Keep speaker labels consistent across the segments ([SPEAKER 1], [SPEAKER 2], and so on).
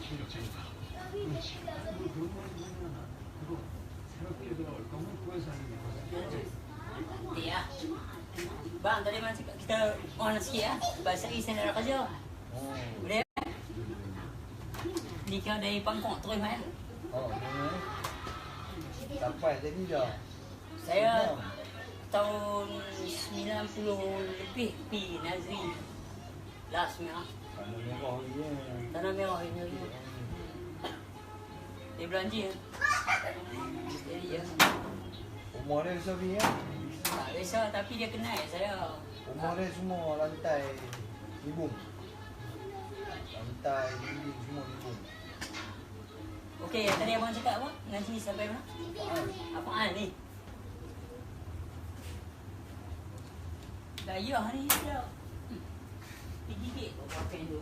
[SPEAKER 1] Ya. Bang, tadi mana kita on sikit ya. Bahasa Islam nak kerja. Boleh? Ni kau dari Pangkok terus mai.
[SPEAKER 2] Sampai tadi dah.
[SPEAKER 1] Saya tahun 90 lebih pi Nazri. Last merah.
[SPEAKER 2] Tanah merah ni.
[SPEAKER 1] Tanah merah ini. Dia belanja. Jadi ya.
[SPEAKER 2] Umur dia Sofi ya?
[SPEAKER 1] Tak kisah tapi dia kenal saya.
[SPEAKER 2] Umur dia semua lantai libung. Lantai dinding semua libung.
[SPEAKER 1] Okey, yang tadi abang cakap apa? Ngaji sampai mana? Apaan ni? Dayah ni dia. Gigit pakai tu.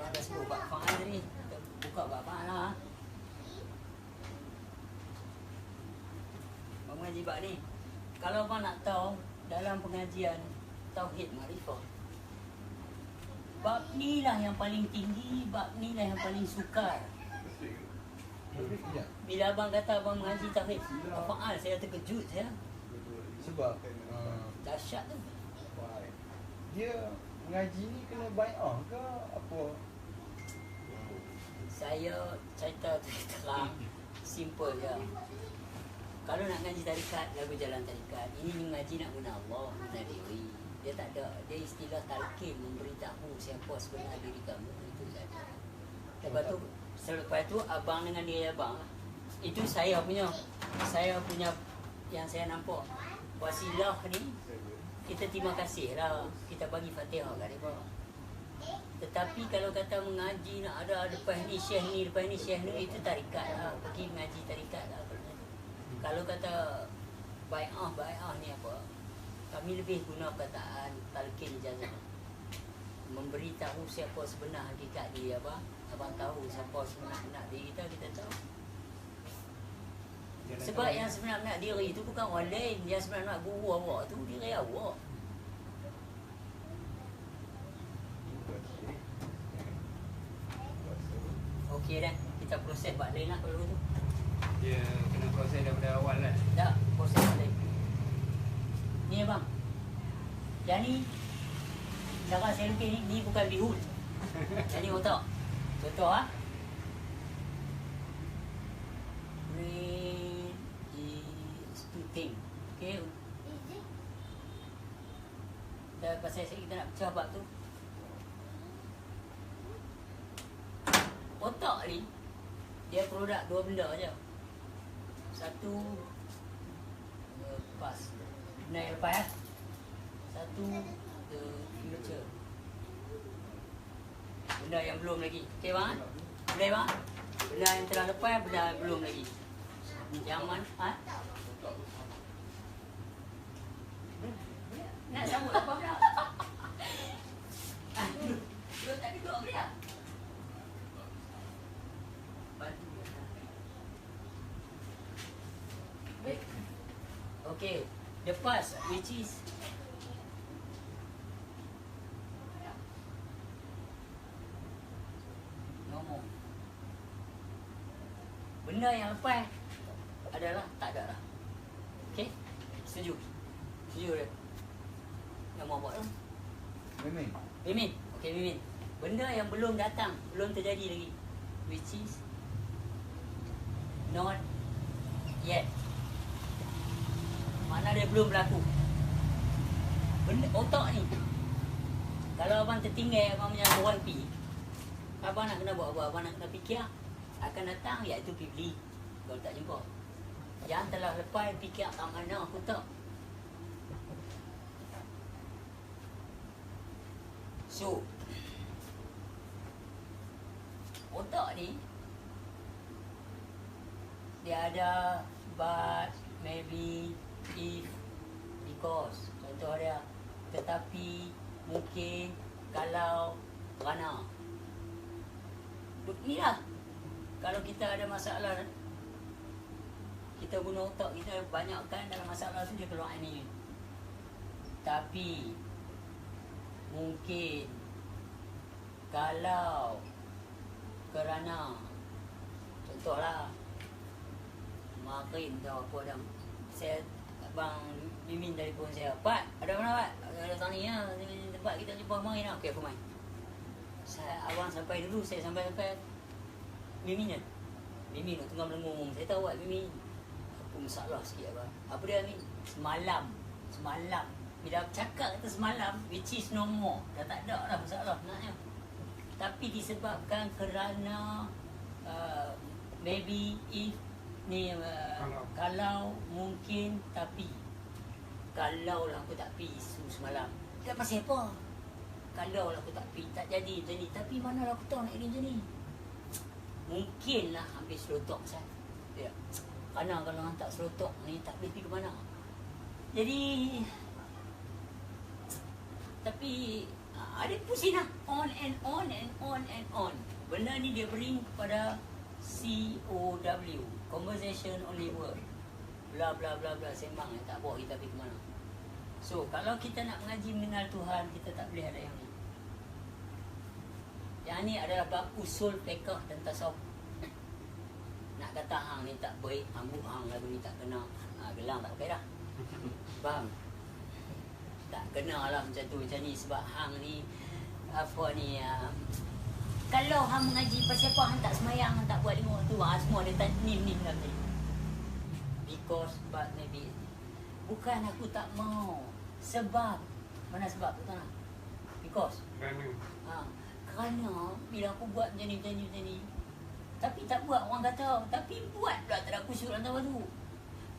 [SPEAKER 1] Dah sebut bab fa'al tadi. Buka bab fa'al lah. Bang ngaji bab ni. Kalau abang nak tahu dalam pengajian Tauhid Ma'rifah, bab ni lah yang paling tinggi, bab ni lah yang paling sukar. Bila abang kata abang mengaji Tauhid Fa'al, saya terkejut saya.
[SPEAKER 2] Sebab
[SPEAKER 1] Dahsyat tu.
[SPEAKER 2] dia mengaji ni kena bai'ah ke apa?
[SPEAKER 1] Saya cerita terang, simple je. Kalau nak ngaji tarikat, lagu jalan tarikat. Ini mengaji nak guna Allah, guna diri. Dia tak ada, dia istilah talqin, memberitahu siapa sebenar diri kamu. Itu saja. Lepas tu abang dengan dia abang. Itu saya punya yang saya nampak. Wasilah ni, kita terima kasih lah. Kita bagi Fatihah kat dia. Tetapi kalau kata mengaji nak ada lepas ni syekh ni, lepas ni syekh ni, itu tarikat lah. Pergi mengaji tarikat lah. Kalau kata bai'ah ni apa? Kami lebih guna perkataan talqin ijazah. Memberitahu siapa sebenar hakikat dia apa? Abang tahu siapa sebenar diri kita tahu. Sebab yang sebenar diri itu bukan orang lain. Yang sebenar guru awak tu diri awak. Okey dah, kita proses buat lain lah kalau tu.
[SPEAKER 3] Dia kena proses daripada awal kan?
[SPEAKER 1] Tak, proses buat lain. Ni abang. Yang ni, cara saya lukis ni bukan bihun. Yang ni otak. Contoh ah. Brain is to think. Okay. Dah pasal kita nak pecah bab tu. Otak ni dia produk dua benda aja. Satu lepas. Benda yang lepas. Satu the future. Benda yang belum lagi. Okey bang? Boleh bang? Benda yang telah lepas, benda yang belum lagi. Yang mana? Nak sambut apa pula? Duduk tak duduk apa dia? Okay, the past which is ngomong. Benda yang lepas adalah tak ada lah. Okay, setuju? Setuju dia? Nama apa tu?
[SPEAKER 2] Mimin.
[SPEAKER 1] Mimin. Okay, Mimin. Benda yang belum datang, belum terjadi lagi, which is not yet. Mana dia belum berlaku. Benda otak ni. Kalau abang tertinggal abang punya orang pi, abang nak kena buat apa? Abang nak kena fikir akan datang iaitu pergi beli. Kalau tak jumpa. Yang telah lepas fikir kat mana aku tak. So otak ni dia ada but, maybe, if, because. Contoh dia tetapi, mungkin, kalau, kerana. Inilah kalau kita ada masalah Kita guna otak kita banyakkan dalam masalah tu dia keluar ini. Tapi mungkin kalau kerana contohlah Makin tahu apa dah. Saya Abang Mimin telefon saya, Pak, ada mana Pak? Ada tani ya, tempat kita jumpa main lah. Okey, apa main? Abang sampai dulu, saya sampai Mimin je. Mimin tengah melengung. Saya tahu Pak Mimin. Apa masalah sikit abang. Apa dia Mimin? Semalam. Bila cakap kata semalam, which is no more. Dah tak ada lah masalah sebenarnya. Tapi disebabkan kerana maybe if ni kalau mungkin, tapi kalau lah aku tak pergi semalam, tak pasal apa. Kalau lah aku tak pergi, tak jadi macam ni. Tapi mana lah aku tahu nak jadi macam ni. Mungkin lah ambil selotok saya. Ya. Kerana kalau orang tak selotok ni tak boleh pergi ke mana. Jadi tapi ada pusing lah. On and on and on and on. Benda ni dia bring pada COW, Conversation Only Word. Bla bla bla bla, sembang yang tak bawa kita pergi ke mana. So, kalau kita nak mengaji mengenal Tuhan, kita tak boleh ada yang ni. Yang ni adalah bab usul fiqh dan tasawuf. Nak kata hang ni tak baik, hang lagu ni tak kena, gelang tak pakai dah. Faham? Tak kena lah macam tu, macam ni. Sebab hang ni apa ni, kalau hang mengaji pasal apa hang tak semayang, hang tak buat 5 waktu, semua dia tak ni lah tadi. Because but maybe bukan aku tak mau, sebab mana sebab tu tak nak? Because kerana bila aku buat macam ni tapi tak buat, orang kata tapi buat pula tak ada khusyuk dalam tu.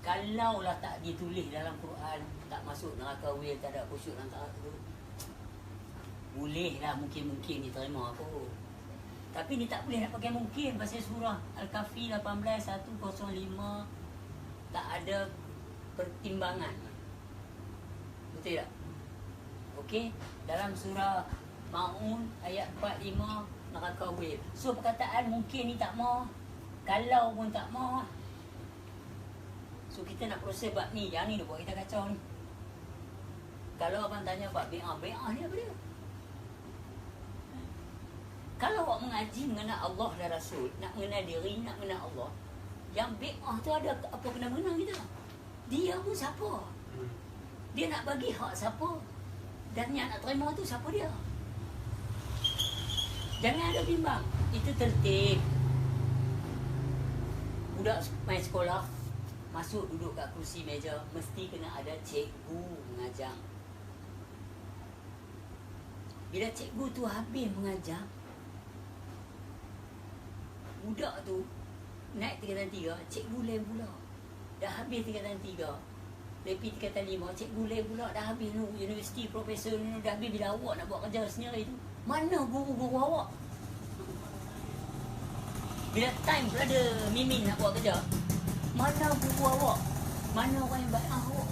[SPEAKER 1] Kalau lah tak ditulis dalam Quran, tak masuk neraka wil, tak ada khusyuk dalam tu, boleh lah mungkin diterima aku. Tapi ni tak boleh nak pakai mungkin. Pasal surah Al-Kahfi 18:105 tak ada pertimbangan. Betul tak? Okey, dalam surah Maun ayat 45 neraka wil. So perkataan mungkin ni tak mau, kalau pun tak mau. So kita nak proses bab ni. Yang ni dia buat kita kacau ni. Kalau abang tanya bab bi'ah ni apa dia? Kalau awak mengaji mengenal Allah dan Rasul, nak mengenal diri, nak mengenal Allah, yang bi'ah tu ada apa kena-mena kita? Dia pun siapa? Dia nak bagi hak siapa? Dan yang nak terima tu siapa dia? Jangan ada bimbang. Itu tertib. Budak main sekolah, masuk duduk kat kursi meja, mesti kena ada cikgu mengajar. Bila cikgu tu habis mengajar, budak tu naik tingkatan 3, cikgu lain pula. Dah habis tingkatan 3, lepi tingkatan 5, cikgu lain pula. Dah habis universiti, profesor ni dah habis. Bila awak nak buat kerja sendiri tu, mana guru-guru awak? Bila time pula ada Mimin nak buat kerja, mana guru awak? Mana orang yang baik awak?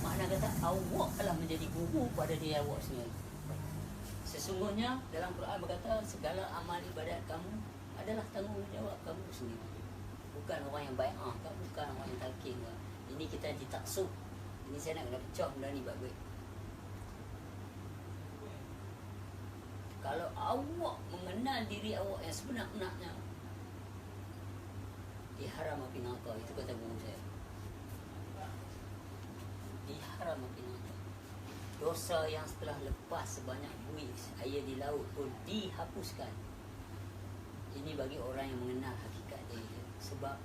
[SPEAKER 1] Makna kata awak telah menjadi guru pada diri awak sendiri. Sesungguhnya dalam Quran berkata segala amal ibadat kamu adalah tanggungjawab kamu sendiri. Bukan orang yang baik kamu, bukan orang yang talqin. Ini kita ditaksub. Ini saya nak kena pecah benda ni baik-baik. Kalau awak mengenal diri awak yang sebenar-benarnya, diharam api neraka. Itu kata guru saya. Diharam api neraka. Dosa yang setelah lepas sebanyak buih air di laut pun dihapuskan. Ini bagi orang yang mengenal hakikat dia. Sebab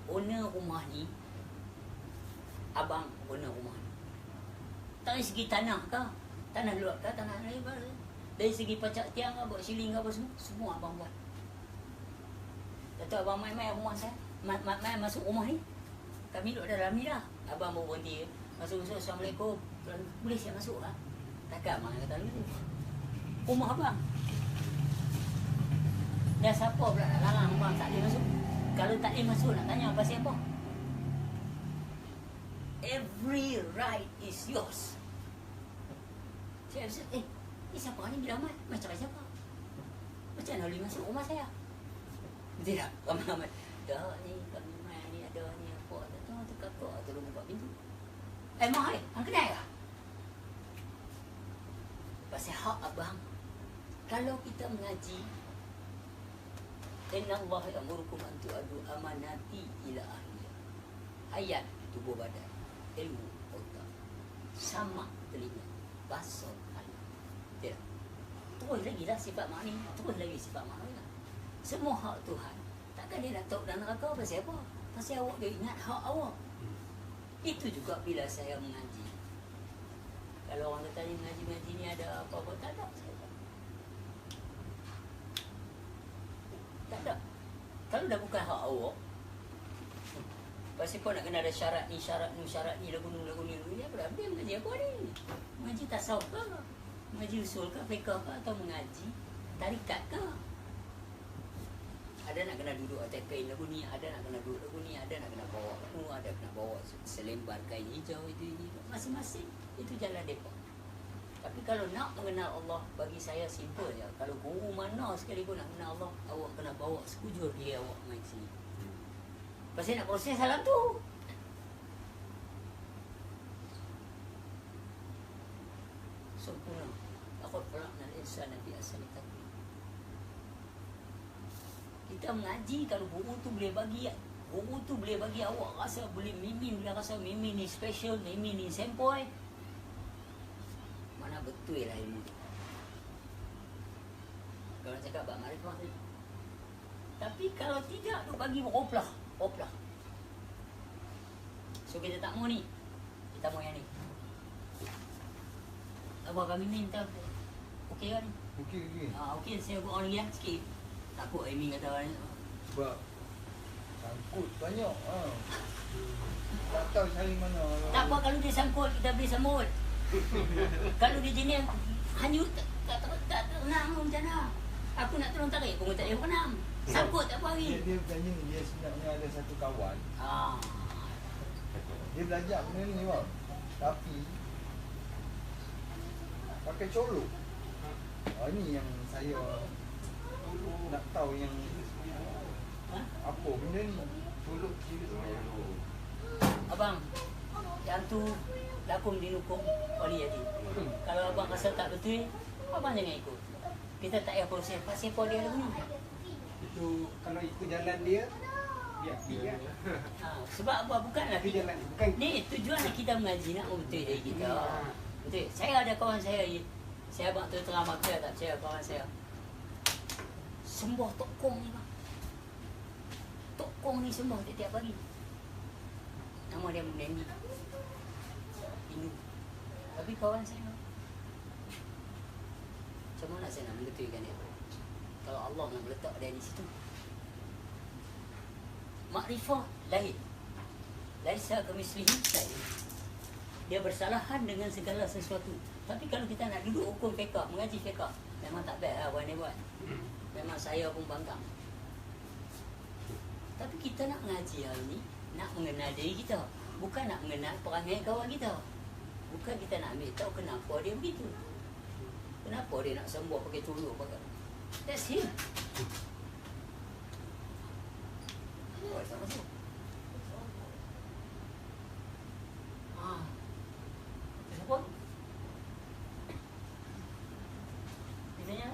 [SPEAKER 1] owner rumah ni, abang owner rumah ni, dari segi tanah ke, tanah luar ke, tanah lebar, dari segi pacak tiang ke, buat siling ke apa semua abang buat. Kata abang main-main rumah saya, main masuk rumah ni, kami duduk dalam ni lah. Abang baru berhenti, masuk, Assalamualaikum, boleh saya masuk lah? Takkan abang kata dulu, rumah abang. Dan siapa pula nak larang abang tak boleh masuk? Kalau tak boleh masuk, nak tanya pasal apa? Every right is yours. Saya rasa, ni siapa ni bila amat? Macam siapa? Macam mana boleh masuk rumah saya? Betul tak? Ramai-ramai. Dah ni kami main ni ada ni apa. Datang tu kakak tolong buka pintu. Mahal, hang kenal ke? Pasal hak abang. Kalau kita mengaji, Inna Allah ya'murukum an tu'addu amanati ila ahliha. Ayat tubuh badan, ilmu otak, sama telinga, basar alam. Tidak. Terus lagi lah sifat makni, terus lagi sifat makni lah. Semua hak Tuhan. Takkan dia nak tahu dan neraka pasal apa? Pasal awak dia ingat hak awak. Itu juga bila saya mengaji. Kalau orang kata mengaji ni ada apa-apa, tak ada. Tak ada. Kalau dah bukan hak awak, pasal kau nak kena ada syarat ni, lagu ni. Apa dia mengaji apa ni? Mengaji tasawuf ke? Mengaji usul ke? Fiqh ke? Atau mengaji tarikat ke? Ada nak kena duduk atas kain lagu ni, ada nak kena duduk lagu ni, ada nak kena bawa lagu, ada kena bawa selembar kain hijau itu. Masing-masing itu jalan mereka. Tapi kalau nak mengenal Allah, bagi saya simple je. Kalau guru mana sekali pun nak mengenal Allah, awak kena bawa sekujur dia awak main sini. Pasal nak proses salam tu. Sempurna. Laqad khalaqnal insana fi ahsani taqwim. Kita mengaji, kalau guru tu boleh bagi awak rasa boleh mimin, dia rasa mimin ni special, mimin ni sempoi. Mana betul lah ilmu tu. Kalau nak cakap bab makrifah ni. Tapi kalau tidak tu bagi oplah. So kita tak mau ni. Kita mau yang ni. Abang kami minta okey kan ni?
[SPEAKER 2] Okey.
[SPEAKER 1] Okey, saya buat orang lagi lah sikit. Takut Amy kata ni.
[SPEAKER 2] Sebab sangkut banyak. Tak tahu cari mana.
[SPEAKER 1] Tak apa kalau dia sangkut, kita boleh sambut. Kalau dia jenis hanyut, tak tenang macam mana. Aku nak tolong tarik pun tak boleh penam. Sangkut tak apa lagi.
[SPEAKER 2] Dia bertanya ni, dia sebenarnya ada satu kawan. Dia belajar benda ni bang. Tapi pakai colok. Ini yang saya nak tahu yang apa benda ni.
[SPEAKER 3] Colok kira semayang.
[SPEAKER 1] Abang, yang tu lakum dinukum wali yadi. Kalau abang rasa tak betul, abang jangan ikut. Kita tak payah proses. Pasal apa dia lagu ni?
[SPEAKER 3] Itu kalau ikut jalan dia, dia.
[SPEAKER 1] Sebab apa? Bukanlah
[SPEAKER 3] Tapi
[SPEAKER 1] kita.
[SPEAKER 3] jalan bukan.
[SPEAKER 1] Ni tujuan kita mengaji nak betul dari kita. Betul. Saya ada kawan saya abang tu terang maka tak percaya kawan saya. Sembah tokong ni bang. Tokong ni sembah tiap pagi. Nama dia Menendi. Hindu. Tapi kawan saya macam mana saya nak membetulkan dia? Kalau Allah nak meletak dia di situ. Makrifah lahir. Laisa kamislihi syai'. Dia bersalahan dengan segala sesuatu. Tapi kalau kita nak duduk hukum fiqh, mengaji fiqh, memang tak baik lah buat ni buat. Memang saya pun bangkang. Tapi kita nak mengaji hari ni, nak mengenal diri kita. Bukan nak mengenal perangai kawan kita. Bukan kita nak ambil tahu kenapa dia begitu. Kenapa dia nak sembuh pakai tulur pakai. That's him. Oh, tak masuk. Siapa? Biasanya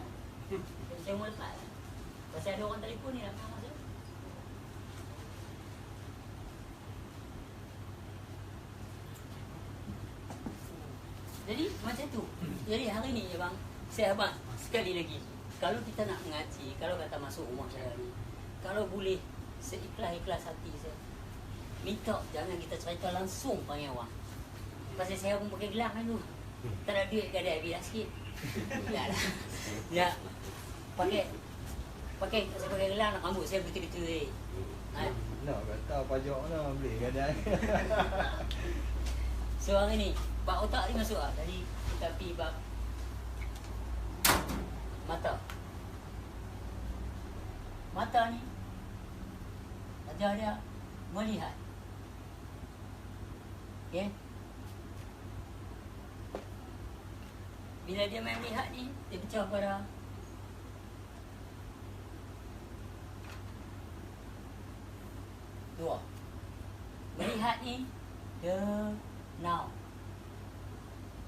[SPEAKER 1] saya mau lepas. Pasal ada orang telefon ni nak masuk. Jadi macam tu. Jadi hari ni abang, saya abang sekali lagi. Kalau kita nak mengaji, kalau kata masuk rumah saya ni, kalau boleh seikhlas-ikhlas hati saya, minta jangan kita cerita langsung panggil orang. Pasal saya pun pakai gelang kan tu. Tak ada duit ke dia, biar sikit. Tak lah. Ya. Pakai saya pakai gelang, rambut saya betul-betul.
[SPEAKER 2] Nak kata pajak mana boleh gadai.
[SPEAKER 1] So hari ni bab otak ni masuk lah. Tadi kita pergi bab mata. Mata ni ajar dia melihat. Okay? Bila dia main melihat ni, dia pecah pada Dua. Melihat ni the now.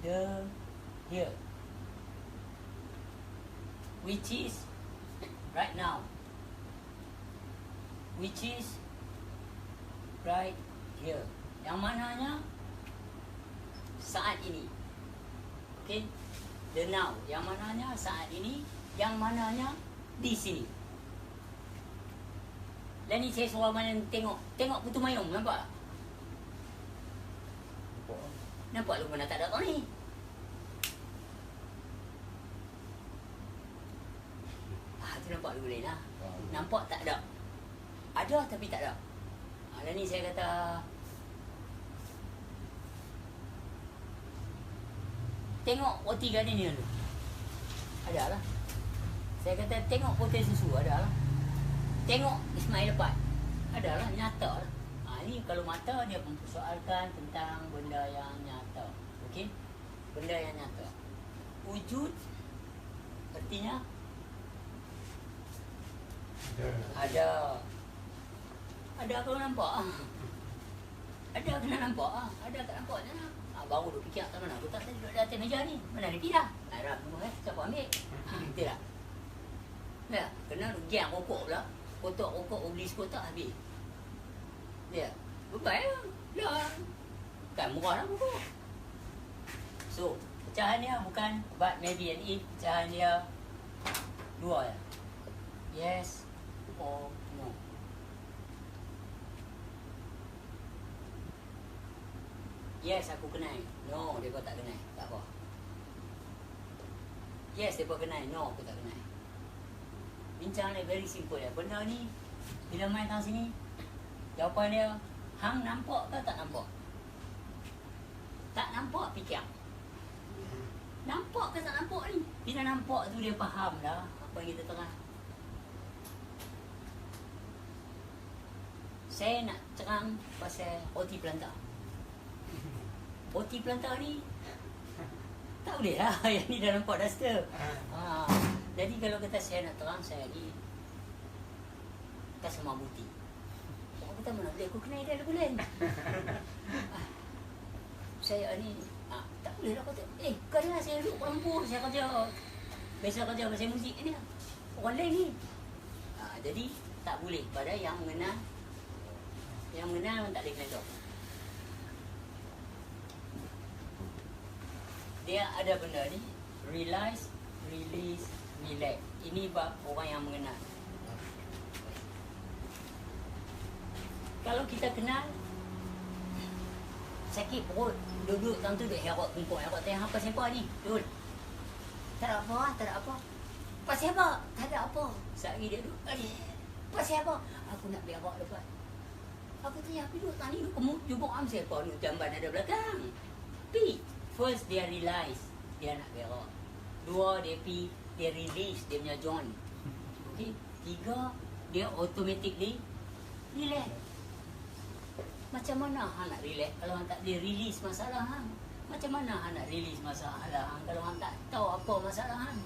[SPEAKER 1] The here. Which is right now. Which is right here. Yang mananya saat ini. Okay. The now. Yang mananya saat ini. Yang mananya di sini. Dan ni saya seorang mana tengok Putu Mayung, nampak tak? Nampak lu mana tak ada tau ni. Tu nampak lu boleh lah. Nampak tak ada. Ada tapi tak ada. Dan ni saya kata tengok roti gardenia ni dulu. Ada lah. Saya kata tengok potel susu, ada lah. Tengok Ismail Lepat, ada lah, nyata lah. Ni kalau mata dia mempersoalkan tentang benda yang nyata. Okey? Benda yang nyata. Wujud artinya ada. Ada kalau nampak. Ada kena nampak. Ada tak nampak je lah. Baru duk fikir kat mana. Aku tak tadi duduk di atas meja ni. Mana dia pindah? Ram tunggu siapa ambil? Betul tak? Ya, kena giang rokok pula. Kotak rokok beli sekotak habis. Ya, bebai lah. Dah. Kan murah lah rokok. So, pecahan dia bukan but, maybe and if. Pecahan dia dua ya. Yes or no. Yes, aku kenal. No, dia tak kenal. Tak apa. Yes, dia kenal. No, aku tak kenal. Bincang ni very simple ya. Benda ni bila main kat sini, jawapan dia hang nampak ke tak nampak? Tak nampak fikir. Nampak ke tak nampak ni? Bila nampak tu dia faham dah apa yang kita tengah. Saya nak terang pasal roti pelantar. Roti pelantar ni tak boleh lah. Yang ni dah nampak dah stir. Jadi kalau kata saya nak terang, saya ni tak sama bukti. Orang kata mana boleh aku kenal dia bulan. Saya ni tak boleh lah kata. Kadang saya duduk perempuan, saya kerja. Biasa kerja pasal muzik ni. Orang lain ni. Jadi tak boleh. Pada yang mengenal, yang mengenal memang tak boleh kena tahu. Dia ada benda ni, realize, release, relax. Ini bab orang yang mengenal. Kalau kita kenal, sakit perut, duduk tentu duduk herok kumpul, herok tanya apa siapa ni? Dul. Tak ada apa, tak ada apa. Pasal apa? Tak ada apa. Sehari dia duduk, pasal apa? Aku nak berak lepas. Aku tanya, apa duduk tani duduk kemuk, jubuk am siapa ni? Jamban ada belakang. Pi. First dia realize dia nak berak. Dua dia pi, dia release dia punya joint. Okey. Tiga dia automatically relax. Macam mana hang nak relax kalau hang tak dia release masalah hang? Macam mana hang nak release masalah hang kalau hang tak tahu apa masalah hang?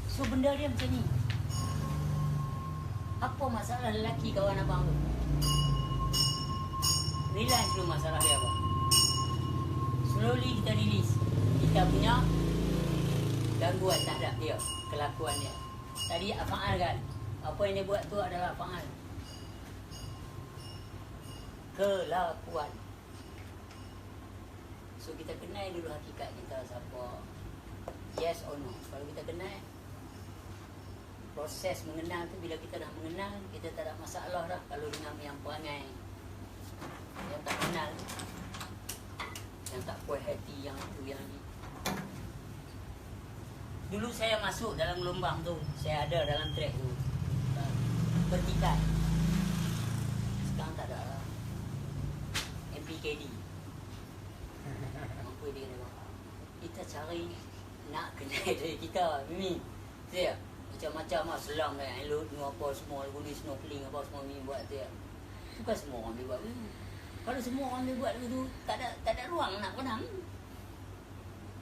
[SPEAKER 1] So benda dia macam ni. Apa masalah lelaki kawan abang tu? Realize dulu masalah dia apa. Slowly kita release. Kita punya gangguan terhadap dia, kelakuan dia. Tadi afaal kan? Apa yang dia buat tu adalah afaal. Kelakuan. So kita kenal dulu hakikat kita siapa. Yes or no. Kalau kita kenal, proses mengenal tu bila kita dah mengenal, kita tak ada masalah dah kalau dengan yang perangai. Yang tak kenal, yang tak puas hati, yang tu yang ni. Dulu saya masuk dalam gelombang tu, saya ada dalam track tu, bertikai. Sekarang tak ada lah. MPKD. Apa dia kata? Kita cari nak kenal dari kita, Mimi. Saya macam-macam lah, selang kan, elok, apa semua, guna snorkeling apa semua Mimi buat tu ya. Bukan semua orang boleh buat begitu. Kalau semua orang boleh buat begitu, tak ada ruang nak penang.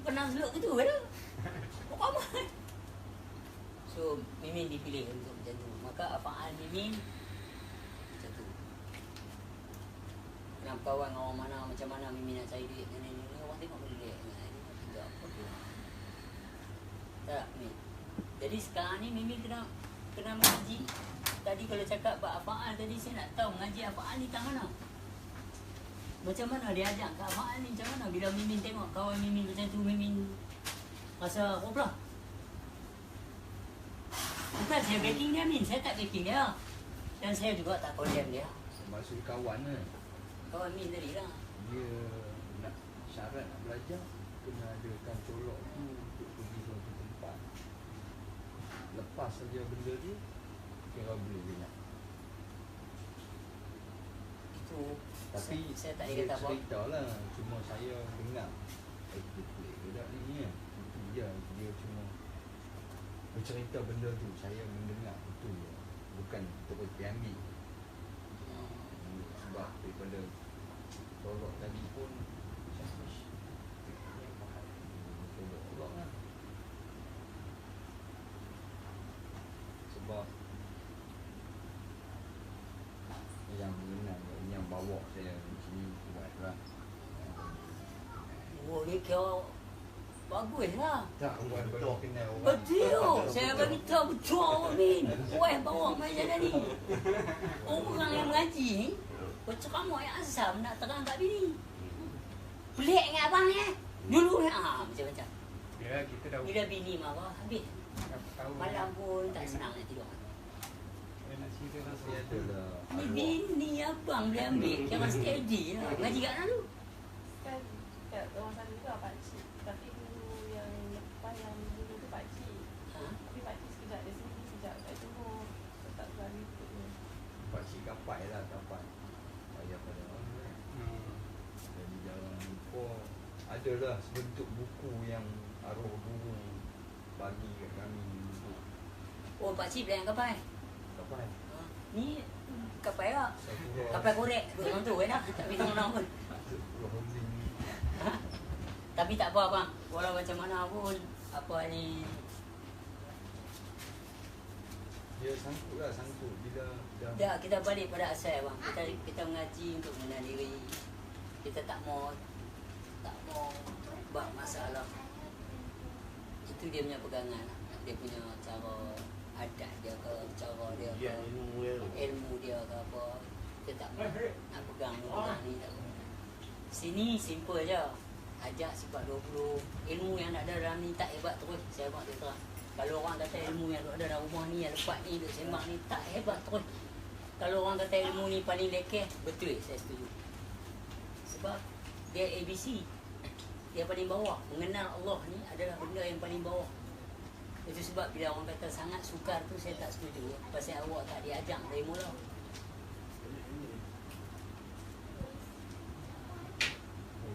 [SPEAKER 1] Penang seluk gitu kan? Apa-apa. So Mimin dipilih untuk macam tu. Maka af'al Mimin macam tu. Kenapa kawan orang mana macam mana Mimin nak cari duit ni orang tengok boleh tidak apa tu. Tak ni. Jadi sekarang ni Mimin kena mengaji. Tadi kalau cakap bab af'al tadi saya nak tahu mengaji af'al ni tak mana. Macam mana dia ajak ke af'al ni macam mana bila Mimin tengok kawan Mimin macam tu Mimin rasa apa pula? Bukan saya backing dia Min, saya tak backing dia. Dan saya juga tak condemn dia.
[SPEAKER 2] Maksud kawan kan.
[SPEAKER 1] Kawan Min tadi lah.
[SPEAKER 2] Dia nak syarat nak belajar kena adakan tolak tu untuk pergi suatu tempat. Lepas saja benda tu kira boleh dia nak.
[SPEAKER 1] Itu
[SPEAKER 2] Tapi
[SPEAKER 1] saya tak
[SPEAKER 2] dia
[SPEAKER 1] kata apa.
[SPEAKER 2] cerita lah. Cuma saya dengar pelik budak ni kan. Itu dia cuma bercerita benda tu. Saya mendengar itu je. Bukan terus diambil. Sebab daripada tolak tadi pun selfish. Tolak lah. Sebab yang mengenal, yang bawa saya di sini buat lah.
[SPEAKER 1] Oh dia kira bagus lah.
[SPEAKER 2] Tak, buat baru kenal orang.
[SPEAKER 1] Betul. Saya bagi tahu betul awak Min. Wah bawa main jalan ni. Orang yang mengaji ni berceramah yang azam nak terang kat bini. Pelik dengan abang ni Dulu ni macam-macam.
[SPEAKER 3] Ya, kita dah
[SPEAKER 1] Bila bini marah habis.
[SPEAKER 3] tahu.
[SPEAKER 1] Malam pun tak senang nak tidur.
[SPEAKER 3] Saya nak cerita
[SPEAKER 2] Dia
[SPEAKER 3] langsung.
[SPEAKER 2] adalah
[SPEAKER 1] Ni bini abang boleh ambil. Kira steady lah. Ngaji kat mana tu?
[SPEAKER 4] Kan kat orang sana juga pakcik. Tapi dulu yang lepas yang dulu tu pakcik.
[SPEAKER 1] Ha?
[SPEAKER 4] Tapi pakcik sekejap dari sini, sekejap kat Johor. Tak selalu ikutnya.
[SPEAKER 2] pakcik kapai lah, kapai. Payah pada orang tu kan. Jadi jalan lupa. Adalah sebentuk buku yang arwah guru bagi kat kami untuk
[SPEAKER 1] Oh pakcik belah yang kapai.
[SPEAKER 2] kapai.
[SPEAKER 1] Ha? Ni kapai lah.
[SPEAKER 2] Satu
[SPEAKER 1] Kapai korek. Orang tu kan dah. Tak minta orang pun.
[SPEAKER 2] holding
[SPEAKER 1] Tapi tak apa abang. Walau macam mana pun. Apa ni.
[SPEAKER 2] dia sangkut lah, sangkut bila dah
[SPEAKER 1] Dah kita balik pada asal bang. Kita mengaji untuk mengenal diri. Kita tak mau buat masalah. Itu dia punya pegangan. Dia punya cara adat dia ke, cara dia ke, ilmu dia ke apa. Kita tak mau nak pegang ni tak. Sini simple je. Ajak sifat 20. Ilmu yang nak ada dalam ni tak hebat terus. Saya buat dia terang. Kalau orang kata ilmu yang ada dalam rumah ni, yang lepas ni, duk sembang ni tak hebat terus. Kalau orang kata ilmu ni paling lekeh, betul saya setuju. Sebab dia ABC. Dia paling bawah. Mengenal Allah ni adalah benda yang paling bawah. Itu sebab bila orang kata sangat sukar tu saya tak setuju. Pasal awak tak diajak dari mula.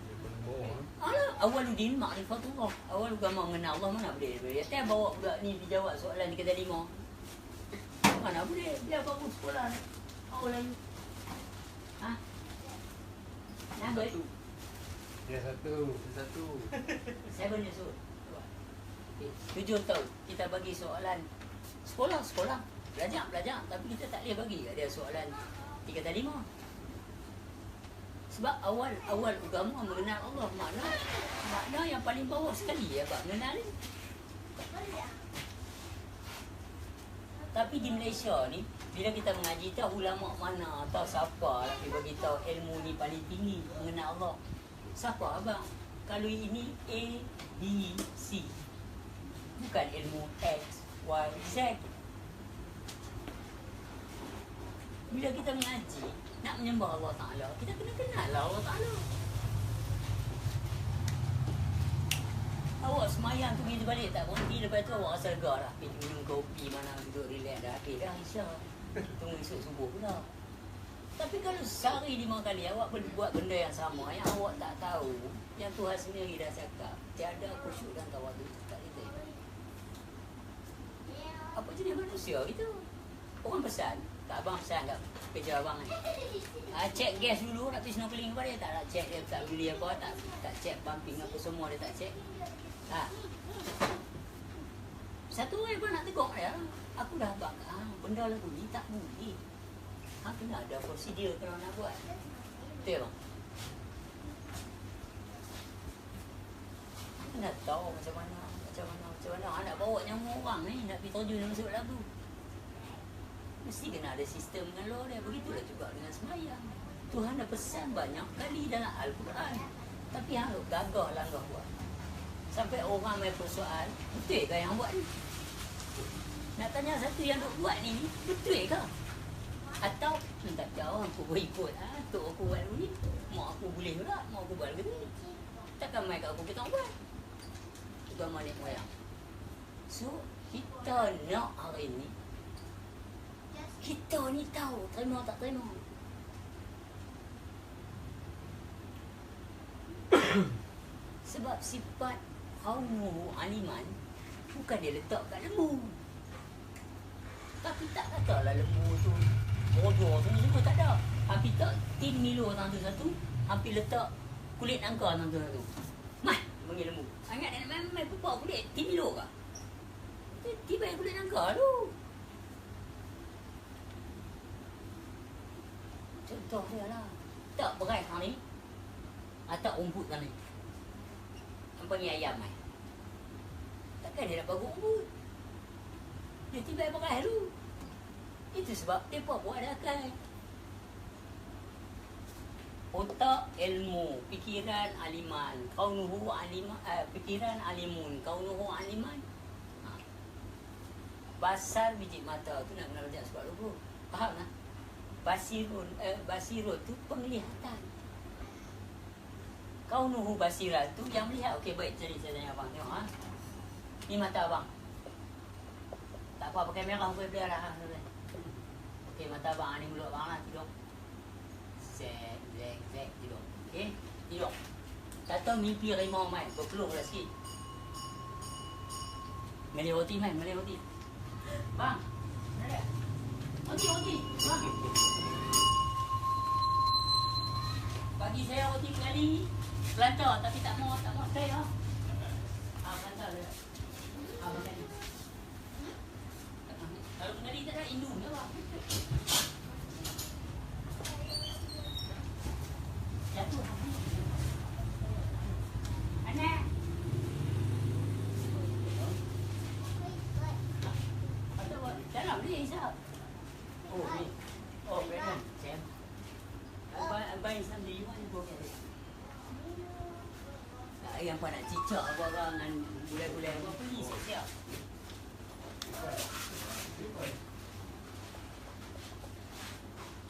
[SPEAKER 2] dia paling bawah.
[SPEAKER 1] Alah, awaludin ma'rifatullah. Awal agama mengenal Allah mana boleh. Dia bawa budak ni dijawab soalan di kedai 5. Mana boleh. Dia baru sekolah ni. Awal lagi. Ha? Nama itu.
[SPEAKER 3] Ya satu.
[SPEAKER 1] Saya banyak suruh. 7 tahun kita bagi soalan sekolah belajar tapi kita tak boleh bagi kat dia soalan 3 kali 5. Sebab awal agama mengenal Allah makna yang paling bawah sekali ya bab mengenal ni. Tapi di Malaysia ni bila kita mengaji tahu ulama mana tahu siapa lagi bagi tahu ilmu ni paling tinggi mengenal Allah. Siapa abang? Kalau ini A, B, C. Bukan ilmu X, Y, Z. Bila kita mengaji, nak menyembah Allah Ta'ala, kita kena kenal lah Allah Ta'ala. Awak semayang tu pergi balik tak berhenti, lepas tu awak rasa lega dah. Pergi minum kopi mana, duduk relax dah. Habis dah Isyak. Tunggu esok subuh pula. Tapi kalau sehari 5 kali awak buat benda yang sama, yang awak tak tahu, yang Tuhan sendiri dah cakap, tiada khusyuk dan tawaduk kat kita. Apa jenis manusia gitu? Orang pesan, tak abang pesan kat kerja abang ni. Cek gas dulu, nak pergi snorkeling apa dia tak nak cek, dia tak beli apa, tak cek pumping apa semua dia tak cek. Satu orang pun nak tegur dia. Aku dah buat benda lagu ni tak boleh. Kena ada prosedur kalau nak buat. Betul bang? Kena tahu macam mana nak bawa nyawa orang ni nak pergi terjun masuk lagu. Mesti kena ada sistem dengan law dia. Begitulah juga dengan sembahyang. Tuhan dah pesan banyak kali dalam Al-Quran. Tapi hang gagah langgar buat. Sampai orang main persoal, betul ke yang buat ni? Nak tanya satu yang duk buat ni, betul ke? Atau tak tahu aku boleh ikut tok aku buat ni, mak aku boleh pula, mak aku buat begini. Takkan mai kat aku kita buat. Itu amal moyang. So kita nak hari ni, kita ni tahu terima tak terima. Sebab sifat qaunuhu aliman bukan dia letak kat lembu. Tapi tak katalah lembu tu bodoh tu semua tak ada. Hampir tak tin Milo tang tu satu, hampir letak kulit nangka tang tu satu. Mai panggil lembu. Ingat dia nak main pupak kulit tin Milo ke? Tiba kulit nangka tu. Contoh dia lah. Tak berai hang ni. Atau umput hang ni. Hang panggil ayam mai. Takkan dia nak bagus umput. Dia tiba berai tu. Itu sebab mereka buat akal. Otak ilmu, fikiran aliman, kaunuhu aliman, fikiran alimun, kaunuhu aliman. Basar biji mata tu nak kena belajar sebab lugu. Faham tak? Basirun tu penglihatan. Kaunuhu basirat tu yang melihat. Okey, baik, jadi saya tanya abang tengok ha. Ni mata abang. Tak apa pakai merah boleh pelihara. Okey, mata abang ni mulut abang lah, tidur. Zek, tidur. Okey, tidur. Kata mimpi harimau mai, berpeluh dah sikit. Melih roti mai, melih roti. Bang, mana? Roti, bang. Bagi saya roti kali pelantar tapi tak mau saya. Pelantar dia. Makan ni. Kalau kali tak ada indung dia bang. Jatuh. Anak. Dalam ni Isap. Oh ni. Oh Brandon. Sam. I'm buying something. You want to go get it? Yang apa nak cicak apa-apa dengan gulai-gulai apa beli siap-siap.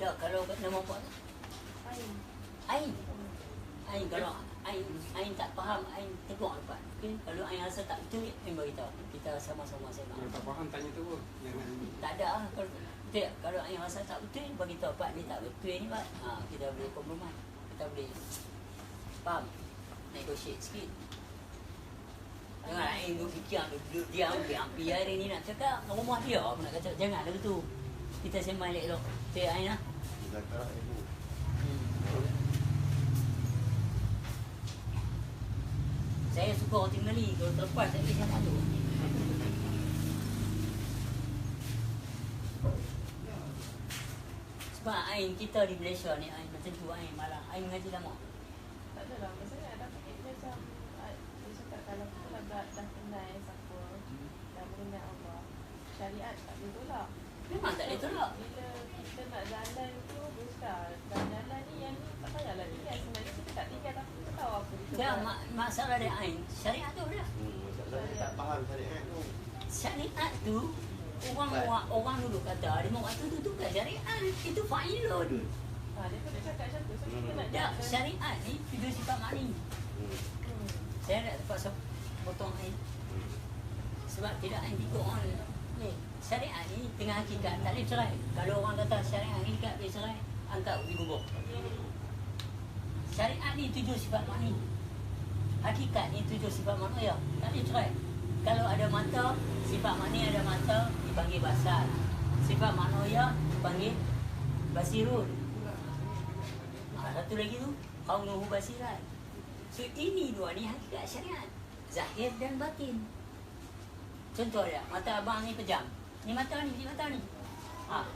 [SPEAKER 1] Tak, kalau nama apa tu? Ain. Ain kalau Ain tak faham, Ain tegur lepas. Okay? Kalau Ain rasa tak betul, Ain beritahu. Kita sama-sama sembang.
[SPEAKER 3] Kalau tak faham tanya tu pun. Jangan.
[SPEAKER 1] Tak ada lah. Kalau Ain rasa tak betul, beritahu Pak ni tak betul ni Pak. Kita boleh kompromi. Kita boleh faham. Negotiate sikit. Jangan Ain duduk fikir, duduk diam, hampir hari ni nak cakap dengan rumah dia. Aku nak kata jangan lah begitu. Kita sembang elok-elok. Cik Ain lah.
[SPEAKER 2] Kita tak ibu.
[SPEAKER 1] Saya suka roti Meli. Kalau terlepas tak boleh saya malu. Sebab Ain kita di Malaysia ni Ain macam tu Ain malah. Ain mengaji lama.
[SPEAKER 4] Tak adalah, maksudnya ada fikir macam dia cakap kalau kita dah kenal siapa, dah mengenal Allah, syariat tak boleh tolak.
[SPEAKER 1] Memang tak boleh tolak.
[SPEAKER 4] Bila kita nak jalan tu, Ustaz, dah jalan ni yang ni tak payahlah tinggal. Sebenarnya kita tak tinggal tapi kita tahu apa kita
[SPEAKER 1] Ya,
[SPEAKER 4] buat.
[SPEAKER 1] masalah dia Ain. Syariat tu dah.
[SPEAKER 2] Masalah dia tak faham syariat tu.
[SPEAKER 1] Syariat tu orang dulu kata dia mau kata tu bukan syariat, itu fa'ilun.
[SPEAKER 4] Dia pun cakap macam tu. So kita nak
[SPEAKER 1] Tak, syariat ni tujuh sifat makni. Saya nak terpaksa potong Ain. Sebab tidak Ain ikut orang ni. Syariat ni tengah hakikat tak boleh cerai. Kalau orang kata syariat ni tak boleh cerai, angkat di gubuk. Syariat ni tujuh sifat makni. Hakikat ni tujuh sifat makni ya, tak boleh cerai. Kalau ada mata, sifat makni ada mata dipanggil basar. Sifat maknoya dipanggil basirun. Satu lagi tu kaunuhu basirat. So ini dua ni hakikat syariat, zahir dan batin. Contoh dia, mata abang ni pejam. Ni mata ni, mata ni.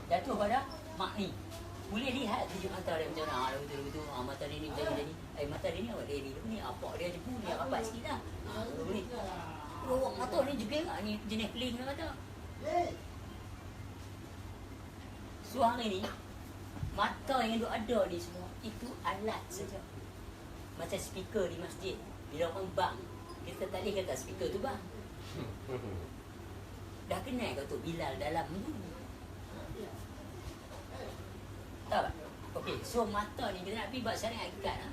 [SPEAKER 1] Jatuh pada mak ni. Boleh lihat tujuh mata dia macam mana. Betul-betul. Mata dia ni macam ni. Mata dia ni awak dia ni. Apa dia jepu ni rapat sikit lah. Boleh. Kalau mata ni juga tak? Ni jenis peling lah mata. So hari ni, mata yang ada ni semua, itu alat saja. Macam speaker di masjid. Bila orang bang, kita tak boleh kata speaker tu bang. Dah kenal kau tu Bilal dalam tu. Tahu tak? Okey, so mata ni kita nak pergi buat syariat hakikat lah.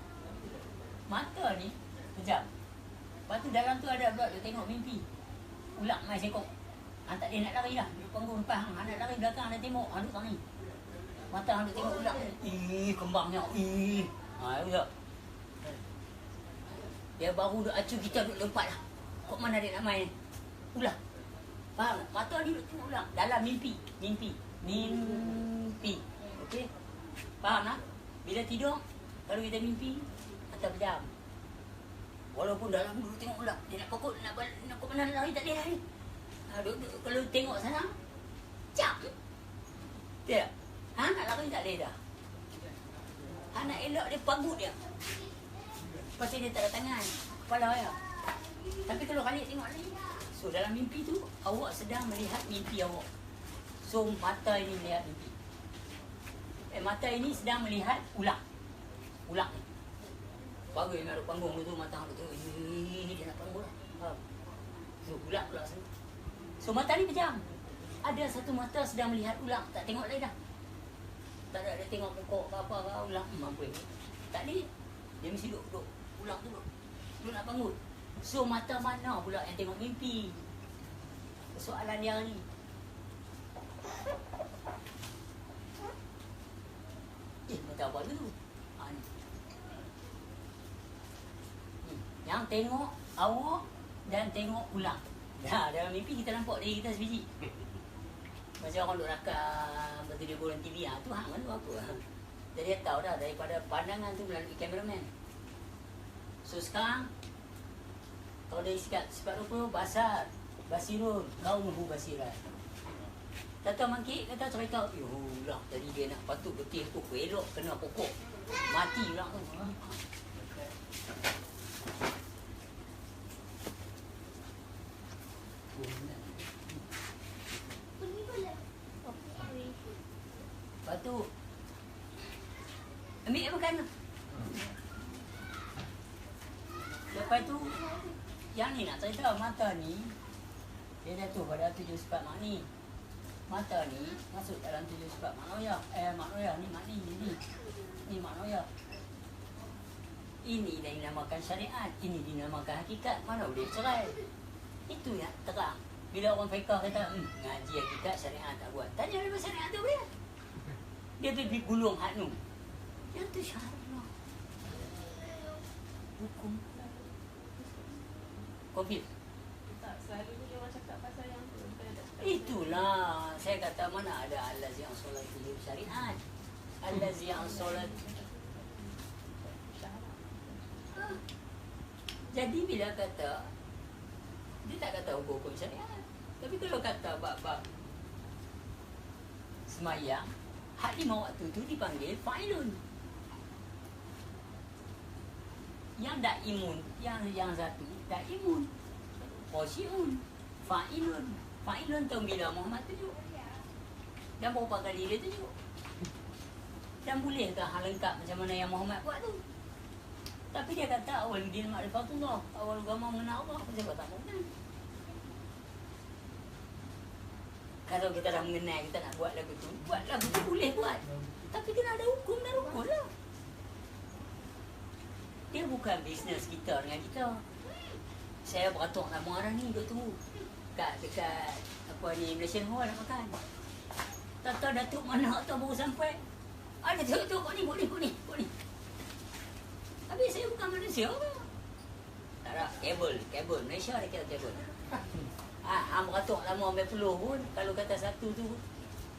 [SPEAKER 1] Mata ni kejap. Lepas tu dalam tu ada pula dia tengok mimpi. Ulang mai sekok. Tak dia nak lari dah. Dia panggung depan hang nak lari belakang dia tengok duk tang ni. Mata hang duk tengok ulang ni. Kembangnya. Betul. Dia baru duk acu kita duk lompat lah. Kok mana dia nak main? Ulang. Faham tak? Mata ni duk tengok ulang dalam mimpi. Mimpi. Okey. Faham tak? Bila tidur, kalau kita mimpi, mata pejam. Walaupun dalam dulu tengok ulang, dia nak pokok, nak ke mana lari, tak boleh lari. Kalau tengok sana, jam. Tidak? Nak lari tak boleh dah. Nak elok dia pagut dia. Pasal dia tak ada tangan, kepala dia. Tapi kalau kali tengok lagi, so dalam mimpi tu, awak sedang melihat mimpi awak. So mata ini melihat mimpi. Mata ini sedang melihat ulang ni. Bagus yang ada panggung tu, mata hang tu. Dia nak panggung lah. So ulang pula sana. So mata ni pejam. Ada satu mata sedang melihat ulang, tak tengok lagi dah. Tak ada dia tengok pokok apa ulang. Mampu ni. Tak ni. Dia mesti duduk ulang tu duduk. Dia nak bangun. So mata mana pula yang tengok mimpi? Soalan dia ni. Mata apa tu? Ni. Yang tengok awak dan tengok ulang. Dalam mimpi kita nampak diri kita sebiji. Macam orang duk rakam betul dia bola TV tu hang kan tu apa. Jadi dia tahu dah daripada pandangan tu melalui kameraman. So sekarang kalau dia sifat rupa basirun kau muhu basiran. Kata mangkit, kata cerita, lah tadi dia nak patut betul tu elok kena pokok. Mati pula tu. Lepas tu ambil makan. Lepas tu yang ni nak cerita mata ni dia jatuh pada 7 sifat mak ni. Mata ni masuk dalam 7 sifat maknoya. Maknoya ni mak ni. Ni maknoya. Ini yang dinamakan syariat. Ini dinamakan hakikat. Mana boleh cerai? Itu yang terang. Bila orang fiqah kata, ngaji hakikat syariat tak buat. Tanya dia syariat tu boleh. Dia pergi gulung hadnu. Yang tu syariat. Hukum. Confused?
[SPEAKER 4] Tak, selalunya dia orang cakap pasal yang tu.
[SPEAKER 1] Itulah saya kata mana ada allazi yang solat itu syariat. Allazi yang solat. Jadi bila kata dia tak kata hukum syariat. Tapi kalau kata bab-bab semayang, hak 5 waktu tu dipanggil fa'ilun. Yang dak imun, yang satu dak imun. Khosyi'un, fa'ilun. Fa'ilun tahu bila Muhammad tunjuk. Dan berapa kali dia tunjuk. Dan bolehkah hal lengkap macam mana yang Muhammad buat tu? Tapi dia kata awal din ma'rifatullah, awal agama mengenal Allah. Saya kata mungkin. Kalau kita dah mengenal, kita nak buat lagu tu, buat lagu tu boleh buat. Tapi kena ada hukum dan rukun lah. Dia bukan bisnes kita dengan kita. Saya beratuk nama orang ni duk tunggu dekat apa ni Malaysian Hall nak makan. Tak tahu Datuk mana atau baru sampai. Ada tu kau ni, kau ni. Habis saya bukan manusia apa? Tak ada kabel Malaysia ada kira kabel. Beratuk nama ambil puluh pun kalau kata satu tu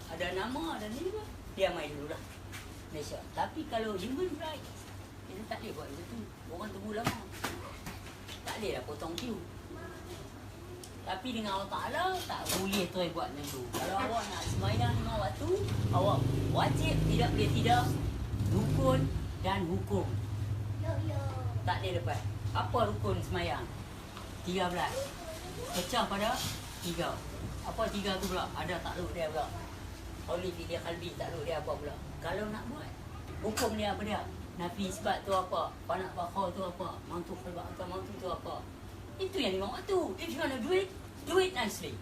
[SPEAKER 1] ada nama ada ni pun dia main dulu lah Malaysia. Tapi kalau human rights kita tak boleh buat macam tu. Orang tunggu lama. Tak boleh lah potong queue. Tapi dengan Allah Ta'ala tak boleh tu buat macam tu. Kalau awak nak sembahyang 5 waktu, awak wajib tidak boleh tidak rukun dan hukum. Tak ada lepas. Apa rukun sembahyang? 13. Pecah pada 3. Apa 3 tu pula? Ada takluk dia pula. Qawli fi qalbi, takluk dia apa pula? Kalau nak buat, hukum dia apa dia? Nafi isbat tu apa? Panak bakhau tu apa? Mantu khalbak atau mantu tu apa? Itu yang 5 waktu. If you want to do it nicely.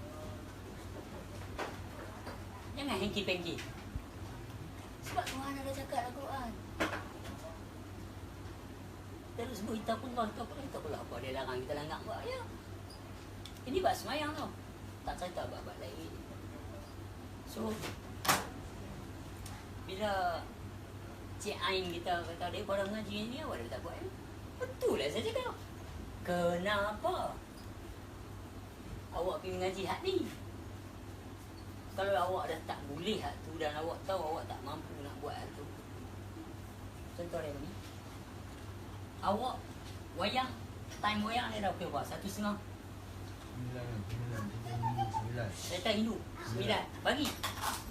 [SPEAKER 1] Jangan hengki-pengki. Sebab Tuhan ada cakap dalam Quran. Terus sebut kita pun apa dia larang kita langgar buat ya. Ini bab semayang tau. Tak cerita bab-bab lain. So bila Cik Ain kita kata dia pada mengaji ni awak dah tak buat ya? Betul lah saya cakap. Kenapa awak pergi mengaji hak ni? Kalau awak dah tak boleh hak tu dan awak tahu awak tak mampu nak buat hak tu. Contoh dia ni. Awak wayang, time wayang dia dah berapa? 1.5?
[SPEAKER 2] 9.
[SPEAKER 1] Saya tak Hindu. 9. Bagi.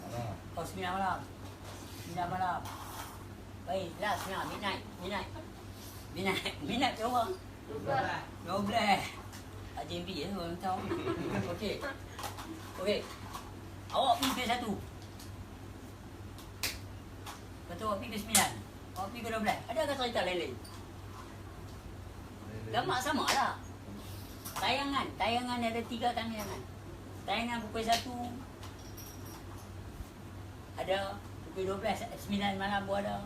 [SPEAKER 2] Malam.
[SPEAKER 1] Oh 9 malam. 9 malam. Baik, last now midnight. Midnight berapa? 12. AJB ya orang tahu. Okey. Awak pergi ke 1. Betul awak pergi ke 9. Awak pergi ke 12. Adakah cerita lain-lain? Gambar sama lah. Tayangan ada 3 tayangan. Tayangan pukul 1 ada, pukul 12, 9 malam pun ada.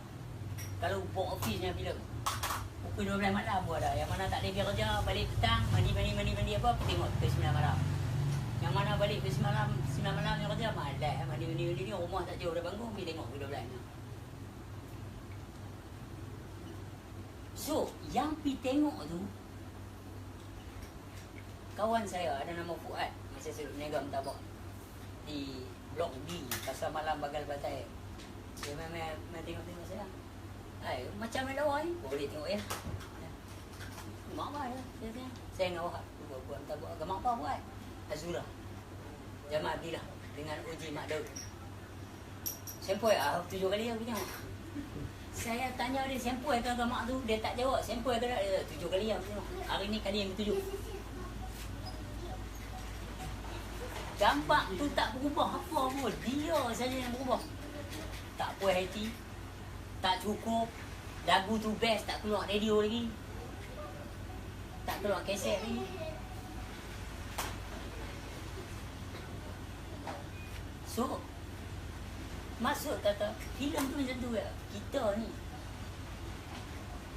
[SPEAKER 1] Kalau buat ofisnya bila pukul 12 malam pun ada. Yang mana tak ada kerja, balik petang, mandi apa, tengok ke 9 malam. Yang mana balik ke 9 malam yang kerja, malas mandi ni, rumah tak jauh dah bangun, pergi tengok ke 12. So, yang pergi tengok tu, kawan saya ada nama Fuad, masa saya berniaga mentabak di Blok B, Pasar Malam Bagal Batai. Dia memang tengok saya. Macam mana awak ni? Boleh tengok ya. Mak apa ya? Saya dengan awak buat mentabak agama apa buat? Azura. Jamaah Abdillah dengan uji Mak Daud. Sempoi 7 kali aku tengok. Saya tanya dia sempoi ke agama tu, dia tak jawab. Sempoi ke tak? 7 kali aku tengok. Hari ni kali yang ke-7. Gambar tu tak berubah apa pun. Dia saja yang berubah. Tak puas hati. Tak cukup. Lagu tu best, tak keluar radio lagi. Tak keluar kaset lagi. So, maksud kata, filem tu macam tu ya. Kita ni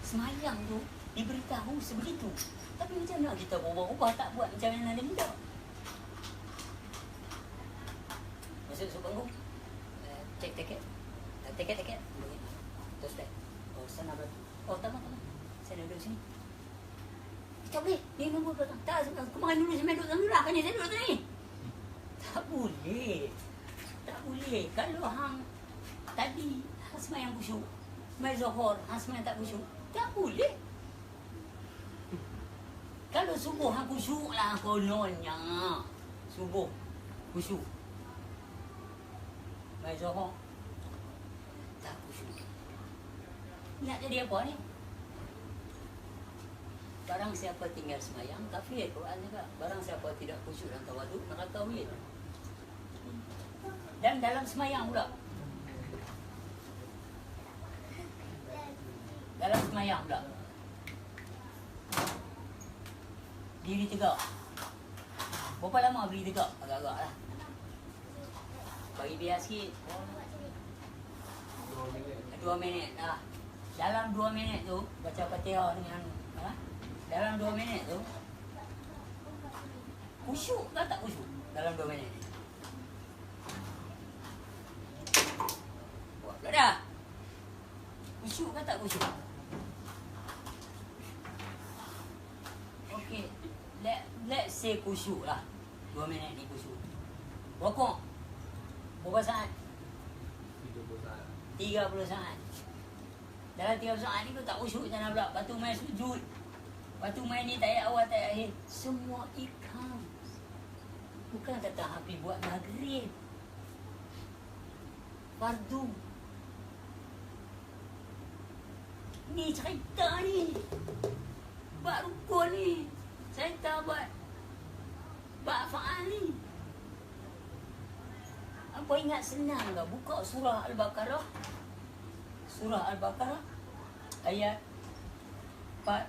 [SPEAKER 1] semayang tu diberitahu sebegitu. Tapi macam mana kita berubah-ubah tak buat macam yang ada muda? Masuk panggung, cek tiket, terus baik. Oh sana berapa? Oh tak apa, saya duduk sini. Tak boleh, dia nombor belakang. Tak, kemarin dulu saya duduk sana, kan saya duduk sini. Tak boleh. Kalau hang tadi hang semayang khusyuk, semayang Zuhur, hang semayang tak khusyuk, tak boleh. Kalau subuh hang khusyuk lah kononnya. Subuh khusyuk. Semayang Zuhur tak khusyuk. Nak jadi apa ni? Barang siapa tinggal semayang, kafir. Quran juga. Barang siapa tidak khusyuk dan tawaduk, neraka wil. Dan dalam semayang pula. Dalam semayang pula. Diri tegak. Berapa lama berdiri tegak? Agak-agak lah. Bagi biar sikit. 2 minit lah. Dalam 2 minit tu, baca Fatihah dengan dalam 2 minit tu, khusyuk ke tak khusyuk dalam 2 minit ni? Buat pula dah. Khusyuk ke tak khusyuk? Okay, let's say khusyuk lah. 2 minit ni khusyuk. Rokok berapa saat? 30 saat. Dalam 30 saat ni kau tak khusyuk macam mana pula? Lepas tu main sujud. Lepas tu main ni tak ayat awal, tak ayat akhir. Semua ikhlas. Bukan kata Habib buat maghrib. Fardu. Ni cerita ni. Buat rukun ni. Cerita buat faal ni. Apa ingat senang ke? Buka surah Al-Baqarah. Surah Al-Baqarah ayat 4-5.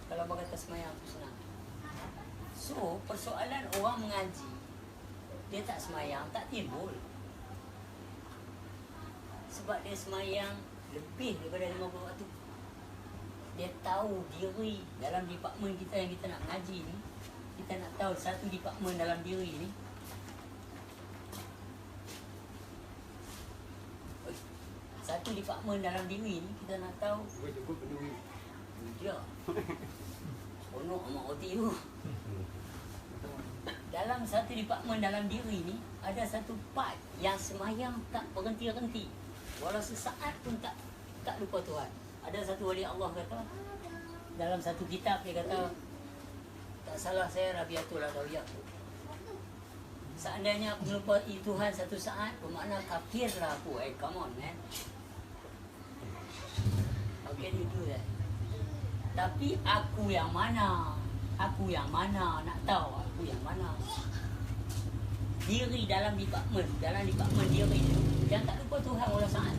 [SPEAKER 1] Kalau berkata semayang tu senang. So, persoalan orang mengaji, dia tak semayang, tak timbul. Sebab dia semayang lebih daripada 50 waktu. Dia tahu diri dalam departmen kita yang kita nak mengaji ni. Kita nak tahu satu departmen dalam diri ni. Satu departmen dalam diri ni kita nak tahu.
[SPEAKER 3] Cukup peduli.
[SPEAKER 1] Dia Onok sama roti tu. Dalam satu departmen dalam diri ni ada satu part yang semayang tak berhenti-henti. Walau sesaat pun tak lupa Tuhan. Ada satu wali Allah kata dalam satu kitab, dia kata, tak salah saya Rabiatul Adawiyah, seandainya aku melupai Tuhan satu saat, bermakna kafir lah aku. Come on man. How can you do that? Tapi aku yang mana? Aku yang mana? Nak tahu aku yang mana? Diri dalam departmen diri tu yang tak lupa Tuhan walau saat.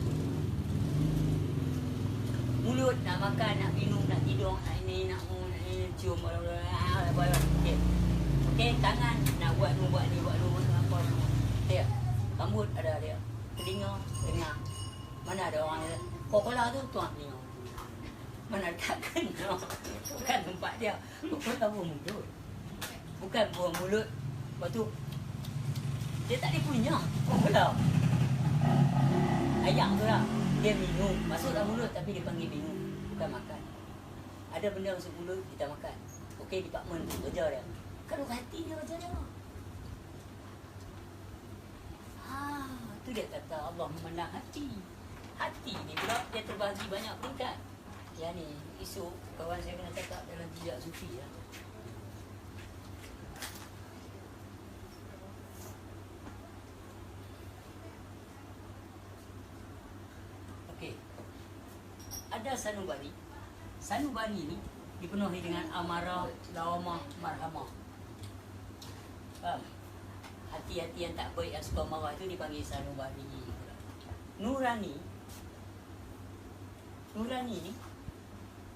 [SPEAKER 1] Mulut nak makan, nak minum, nak tidur, nak ini, nak cium, okey. Okey, tangan nak buat ni, apa semua. Dia, rambut ada dia. Telinga, dengar. Mana ada orang dia. Coca-Cola tu tuan telinga. Mana takkan no. Bukan tempat dia. Coca-Cola buang mulut. Bukan buang mulut. Lepas tu dia tak ada punya Coca-Cola. Ayam tu lah. Dia minum, masuk dalam mulut tapi dia panggil minum, bukan makan. Ada benda masuk mulut, kita makan. Okey, departmen tu kerja dia. Kalau hati dia macam mana? Tu dia kata Allah memandang hati. Hati ni pula dia terbahagi banyak peringkat. Yang ni, esok kawan saya kena cakap dalam Jejak Sufi lah. Ada sanubari. Sanubari ni dipenuhi dengan amarah, lawamah, marhamah. Faham? Hati-hati yang tak baik, yang suka marah itu dipanggil sanubari. Nurani ni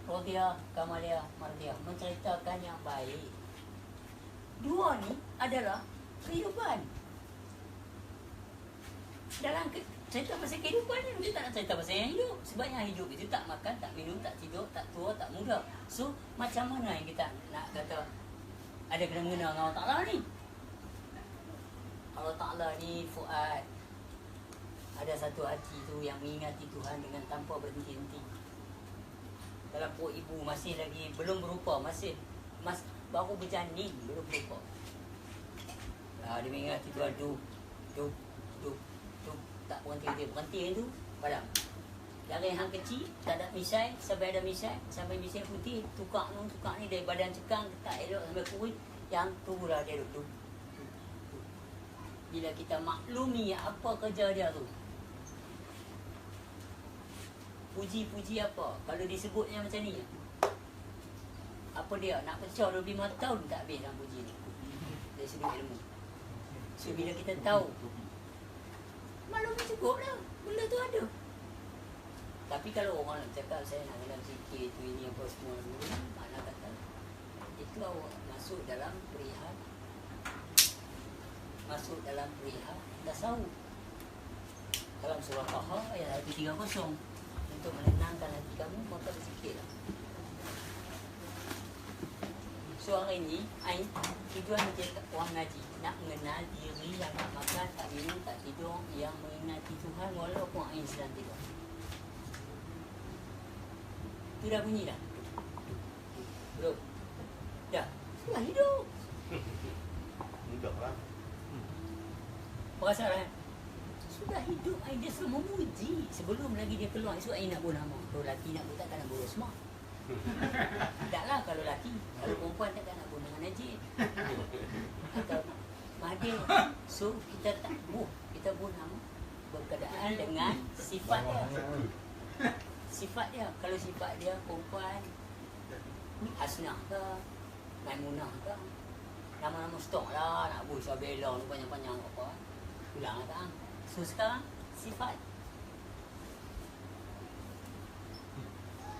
[SPEAKER 1] Radiyah, Kamaliyah, Mardiyah, menceritakan yang baik. Dua ni adalah kehidupan. Dalam cerita pasal kehidupan ni, dia tak nak cerita pasal yang hidup. Sebab yang hidup itu tak makan, tak minum, tak tidur, tak tua, tak muda. So, macam mana yang kita nak kata ada kena mengenal dengan Allah Ta'ala ni? Allah Ta'ala ni fuad. Ada satu hati tu yang mengingati Tuhan dengan tanpa berhenti-henti. Dalam perut ibu masih lagi belum berupa, baru berjanin, belum berupa. Dia mengingati Tuhan tu, tak berhenti tu padam. Dari hang kecil tak ada misai, sampai ada misai, sampai misai putih, tukar ni dari badan cekang tak elok sampai kulit, yang tu lah dia duduk. Bila kita maklumi apa kerja dia tu, puji-puji apa, kalau disebutnya macam ni, apa dia nak pecah 25 tahun tak habis dalam puji ni dari sudut ilmu. So bila kita tahu maklum cukup lah, benda tu ada. Tapi kalau orang nak cakap saya nak dalam sikit tu ini apa semua dulu, mana kata itu awak masuk dalam perihal tasawuf. Dalam surah Taha ayat 30, untuk menenangkan hati kamu maka berzikirlah. So hari ni tujuan kita orang ngaji nak mengenal diri yang tak makan, tak minum, tak tidur, yang mengingati Tuhan walaupun air sedang tidur. Tu dah bunyi dah? Belum? Dah? Sudah hidup.
[SPEAKER 3] Hidup lah.
[SPEAKER 1] Perasan kan? Sudah hidup, air dia selalu memuji. Sebelum lagi dia keluar, esok air nak bunuh nama. Kalau lelaki nak bunuh, takkan nak bunuh semua. Taklah kalau lelaki. Kalau perempuan takkan nak bunuh dengan najis. masjid. Atau Mahdi. So kita tak kita pun nama berkenaan dengan sifat dia. Sifat dia, kalau sifat dia perempuan Hasnah ke, Maimunah ke, nama-nama stok lah, nak buat Sabella tu panjang-panjang apa, pulang kan. So sekarang sifat.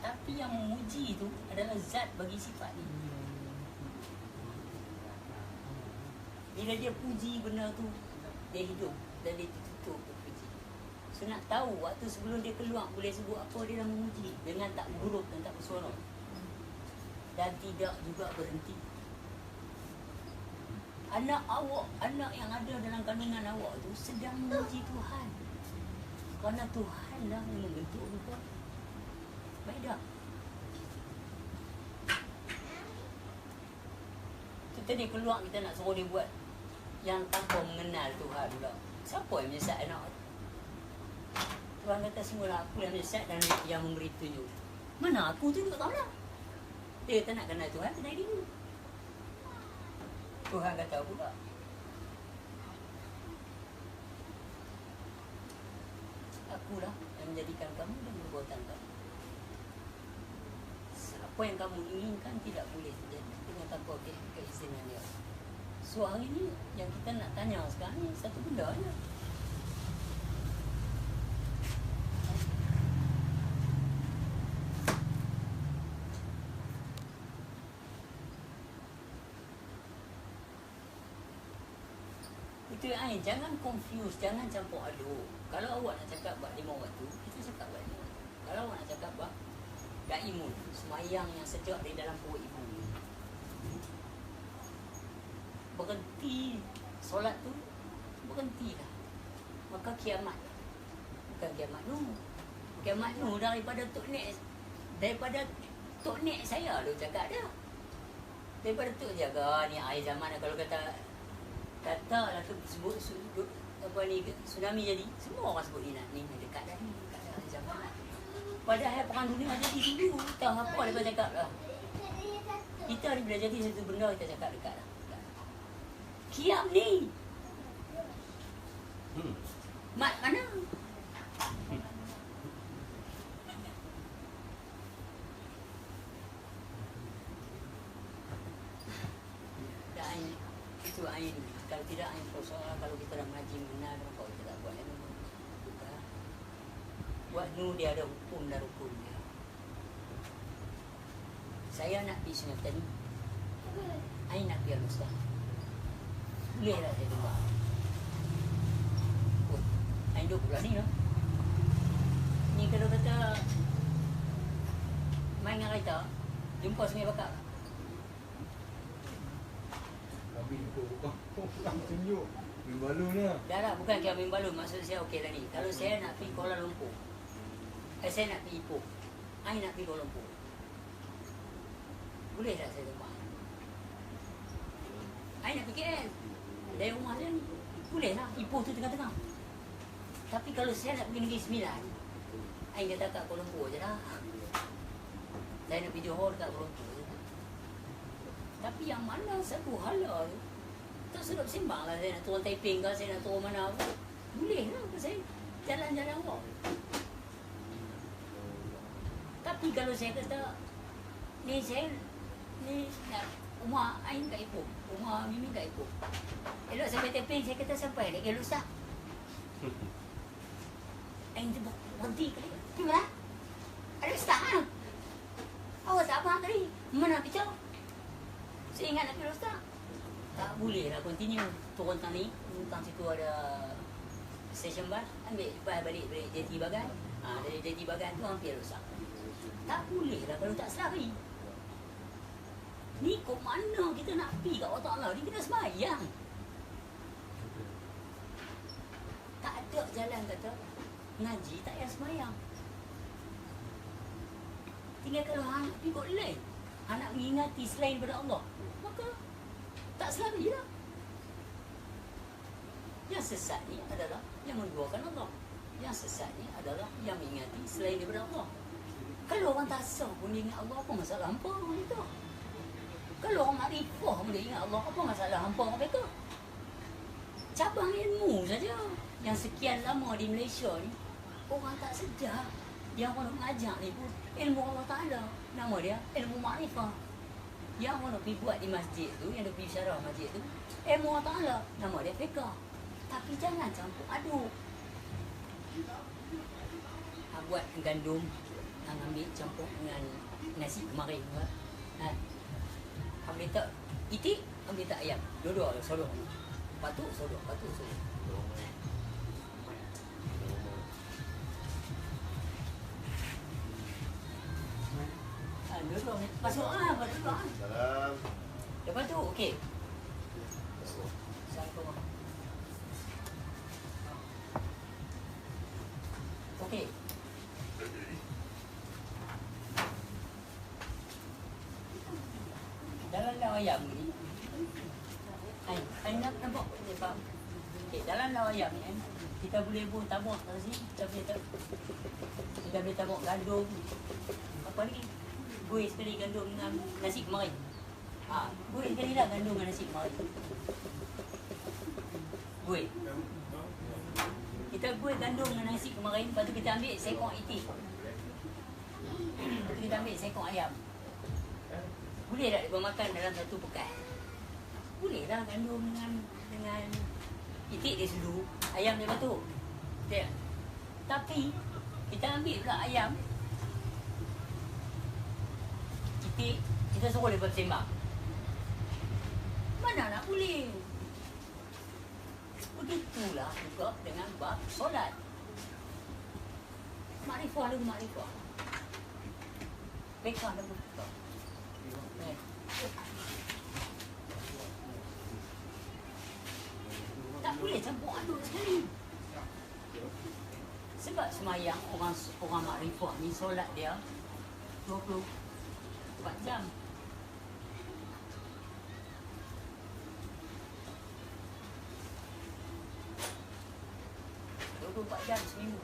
[SPEAKER 1] Tapi yang memuji tu adalah zat bagi sifat ni. Bila dia puji benda tu, dia hidup dan dia tutup berpuji. So nak tahu waktu sebelum dia keluar boleh sebut apa, dia dah memuji dengan tak berhuruf dan tak bersuara. Dan tidak juga berhenti. Anak awak, anak yang ada dalam kandungan awak tu sedang memuji Tuhan. Kerana Tuhan lah yang membentuk rupa. Baik dah. Kita ni keluar, kita nak suruh dia buat yang tanpa mengenal Tuhan pula. Siapa yang menyesat anak? Tuhan kata semula aku yang menyesat dan yang memberi tunjuk. Mana aku tu tak tahu lah. Dia tak nak kenal Tuhan, kenal dia dulu. Tuhan kata pula, akulah yang menjadikan kamu dan perbuatan kamu. Apa yang kamu inginkan tidak boleh terjadi dengan tanpa keizinan dia. So hari ni yang kita nak tanya sekarang ni satu benda je. Itu yang jangan confuse, jangan campur aduk. Kalau awak nak cakap buat 5 waktu, kita cakap buat 5 waktu. Kalau awak nak cakap buat daimun, semayang yang sejak dari dalam perut ibu, berhenti solat tu, berhentilah. Maka kiamat, bukan kiamat nu. Kiamat nu daripada Tok Nek saya lu cakap dah. Daripada Tok jaga ni air zaman kalau katalah tu sebut apa ni tsunami jadi, semua orang sebut ni dekat dah ni, dekat dah zaman lah. Padahal perang dunia jadi dulu, tahu apa dia cakap lah. Kita ni bila jadi satu benda kita cakap dekat lah. Kiam ni mat mana? Dan itu ain. Kalau tidak ain persoalan, kalau kita dah mengaji benar, kalau kita tak buat yang buat nu dia ada hukum dan rukun dia. Saya nak pergi Sungai Petani, ain nak pergi Al-Mustah. Boleh lah saya tunggu. Ain duduk pula ni lah. Ni kalau kata main dengan kereta, jumpa Sungai Bakar.
[SPEAKER 2] Kami bukan tunjuk Mimbalu ni lah.
[SPEAKER 1] Dah bukan kira Mimbalu, maksud saya okey lah ni. Kalau saya nak pergi Kuala Lumpur, saya nak pergi Ipoh, I nak pergi Kuala Lumpur, boleh tak saya tembak? I nak pergi KL dari rumah saya ni, boleh lah. Ipoh tu tengah-tengah. Tapi kalau saya nak pergi Negeri Sembilan, I kata kat Kuala Lumpur je lah. Saya nak pergi Johor kat Kuala Lumpur je lah. Tapi yang mana satu hala tu tak sedap sembang lah. Saya nak turun Taiping ke, saya nak turun mana pun boleh lah. Saya jalan-jalan awak. Tapi kalau saya kata ni saya ni nak rumah Ain kat Ipoh, rumah Mimi kat Ipoh, elok sampai Taiping, saya kata sampai dekat Lusak. Ain tu berhenti kali. Gimana? Ada start kan? Awak tak apa kali? Mana picau? Saya ingat nak pergi Lusak. Tak boleh lah continue turun tang ni, tang situ ada stesen bas, ambil lepas balik JT Bagan. Dari JT Bagan tu hampir rosak. Tak boleh lah kalau tak selari. Ni kok mana kita nak pergi kat Allah Ta'ala ni, kita sembahyang. Tak ada jalan kata ngaji tak payah sembahyang. Tinggal kalau anak pergi kot lain, anak mengingati selain daripada Allah, maka tak selari lah. Yang sesat ni adalah yang menduakan Allah. Yang sesat ni adalah yang mengingati selain daripada Allah. Kalau orang tak sah pun ingat Allah, apa masalah apa gitu? Kan Kalau orang makrifah boleh ingat Allah, apa masalah hampa orang mereka? Cabang ilmu saja. Yang sekian lama di Malaysia ni, orang tak sedar. Yang orang mengajar ni pun ilmu Allah Ta'ala. Nama dia ilmu makrifah. Yang orang pergi buat di masjid tu, yang dia pergi syarah masjid tu, ilmu Allah Ta'ala. Nama dia fiqah. Tapi jangan campur aduk. Buat gandum, ambil campur dengan nasi kemarin. Ambil tak itik, ambil tak ayam. Dua-dua sodok. Patuk sodok, patuk sodok. Dua-dua. Masuk masuk
[SPEAKER 5] Salam.
[SPEAKER 1] Lepas tu, okey. Assalamualaikum. Okey. Dalam lauk ayam ni, I nak nampak dia faham. Okay, dalam lauk ayam ni, kita boleh buat tabuk kat sini, kita boleh tabuk gandum, apa lagi? Buih sekali gandum dengan nasi kemarin. Buih sekali lah gandum dengan nasi kemarin. Buih. Kita buih gandum dengan nasi kemarin, lepas tu kita ambil sekong itik. Lepas tu kita ambil sekong ayam. Boleh tak dia makan dalam satu pekan? Boleh lah gandum dengan itik dia dulu, ayam dia batu. Betul tak? Tapi kita ambil pula ayam, itik, kita suruh dia bersembang. Mana nak boleh? Begitulah juga dengan bab solat. Makrifah lagu makrifah. Bekah lagu bekah. Tak boleh campur aduk sekali. Sebab semayang orang makrifah ni solat dia 24 jam. Seminggu.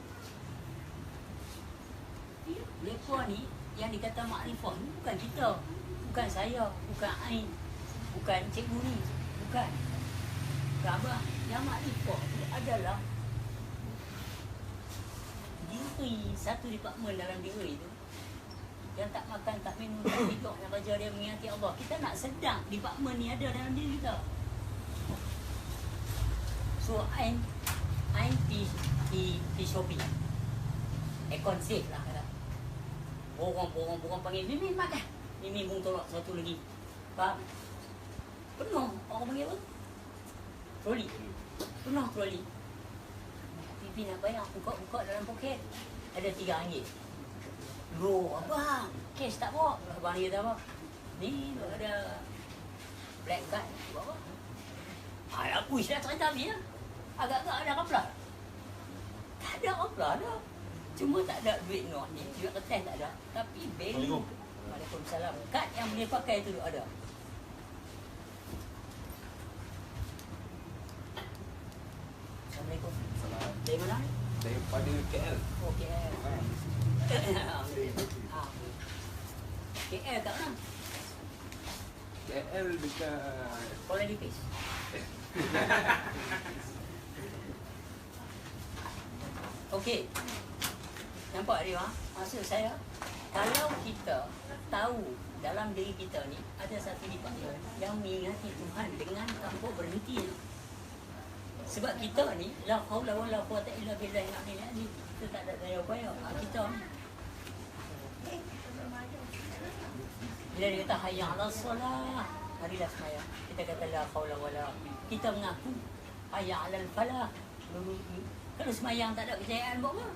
[SPEAKER 1] Mereka ni yang dikata makrifah ni bukan kita, bukan saya, bukan Ain, bukan cikgu ni, bukan abang. Yang makrifah tu adalah diri, satu departmen dalam diri tu yang tak makan, tak minum, tak tidur, yang baca dia mengingati Allah. Kita nak sedang departmen ni ada dalam diri kita. So Ain di Shopee. Ekon safe lah kata. Borong panggil Mimin makan. Mimin bung tolak satu lagi. Faham? Penuh. Orang panggil apa? Troli. Penuh troli. Pipi nak bayar. Buka dalam poket. Ada RM3. Loh abang, cash tak bawa. Abang dia kata apa? Ni ada black card. Buat apa? Aku dah cerita habis lah. Agak-agak ada kaplah. Tak ada apa dah. Cuma tak ada duit note ni. Duit kertas tak ada. Tapi value. Waalaikumsalam. Kad yang boleh pakai tu ada. Assalamualaikum. Dari mana?
[SPEAKER 2] Daripada KL.
[SPEAKER 1] Oh, KL. KL kat mana?
[SPEAKER 2] KL dekat
[SPEAKER 1] Kuala Lumpur. Okey. Nampak dia? Maksud saya, kalau kita tahu dalam diri kita ni ada satu departmen yang mengingati Tuhan dengan tanpa berhenti. Sebab kita ni la haula wala quwata illa billah ni kita tak ada daya upaya. Kita ni bila dia kata hayya 'alas solah, marilah sembahyang. Kita kata la haula wala. Kita mengaku hayya 'alal falah. Kalau sembahyang tak ada kejayaan buat apa?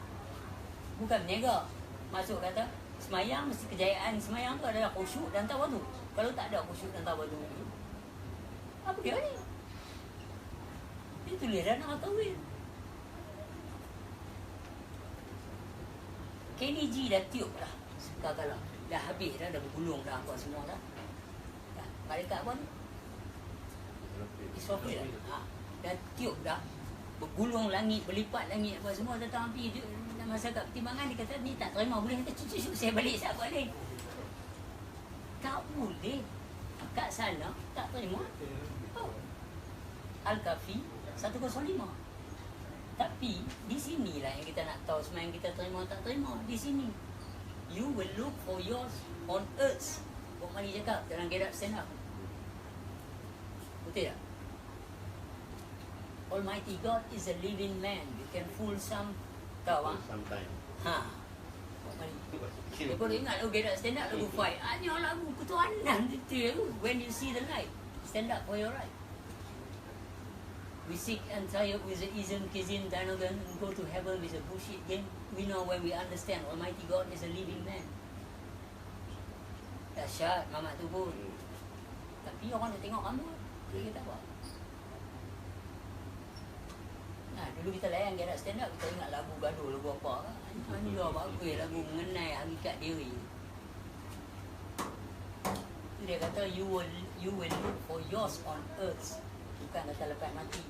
[SPEAKER 1] Bukan berniaga. Masuk kata sembahyang mesti kejayaan sembahyang tu adalah khusyuk dan tawaduk. Kalau tak ada khusyuk dan tawaduk, apa dia ni? Dia tulis dah nak kahwin. Kenny G dah tiup dah. Sekarang dah habis dah bergulung dah apa semua dah. Dah malaikat apa ni? Israfil dah. Dah tiup dah. Bergulung langit, berlipat langit apa semua datang api dalam masyarakat pertimbangan. Dia kata ni tak terima, boleh kata cucu saya balik siapa ni. Tak boleh. Kat kat sana tak terima. Oh. Al-Kafi 105. Tapi di sinilah yang kita nak tahu semayang kita terima tak terima. Di sini. You will look for yours on earth. Buat Mali cakap dalam Get Up Stand Up. Betul tak? Almighty God is a living man. You can fool some. Tahu ah?
[SPEAKER 5] Sometimes.
[SPEAKER 1] Ha. Buat Mali. Dia pun ingat lagu Get Up Stand Up, lagu fight. Hanya lagu ketuhanan itu. When you see the light, stand up for your right. We sick and tired with the ism, kizim, danogan, and go to heaven with a bullshit game. We know when we understand Almighty God is a living man. Dahsyat mamat tu pun. Tapi orang nak tengok rambut. Dia kata apa? Nah, dulu kita layan Get Up Stand Up, kita ingat lagu gaduh, lagu apa kan? Ini dah bagus, lagu mengenai hakikat diri. Dia kata you will look for yours on earth. Bukan kata lepas mati.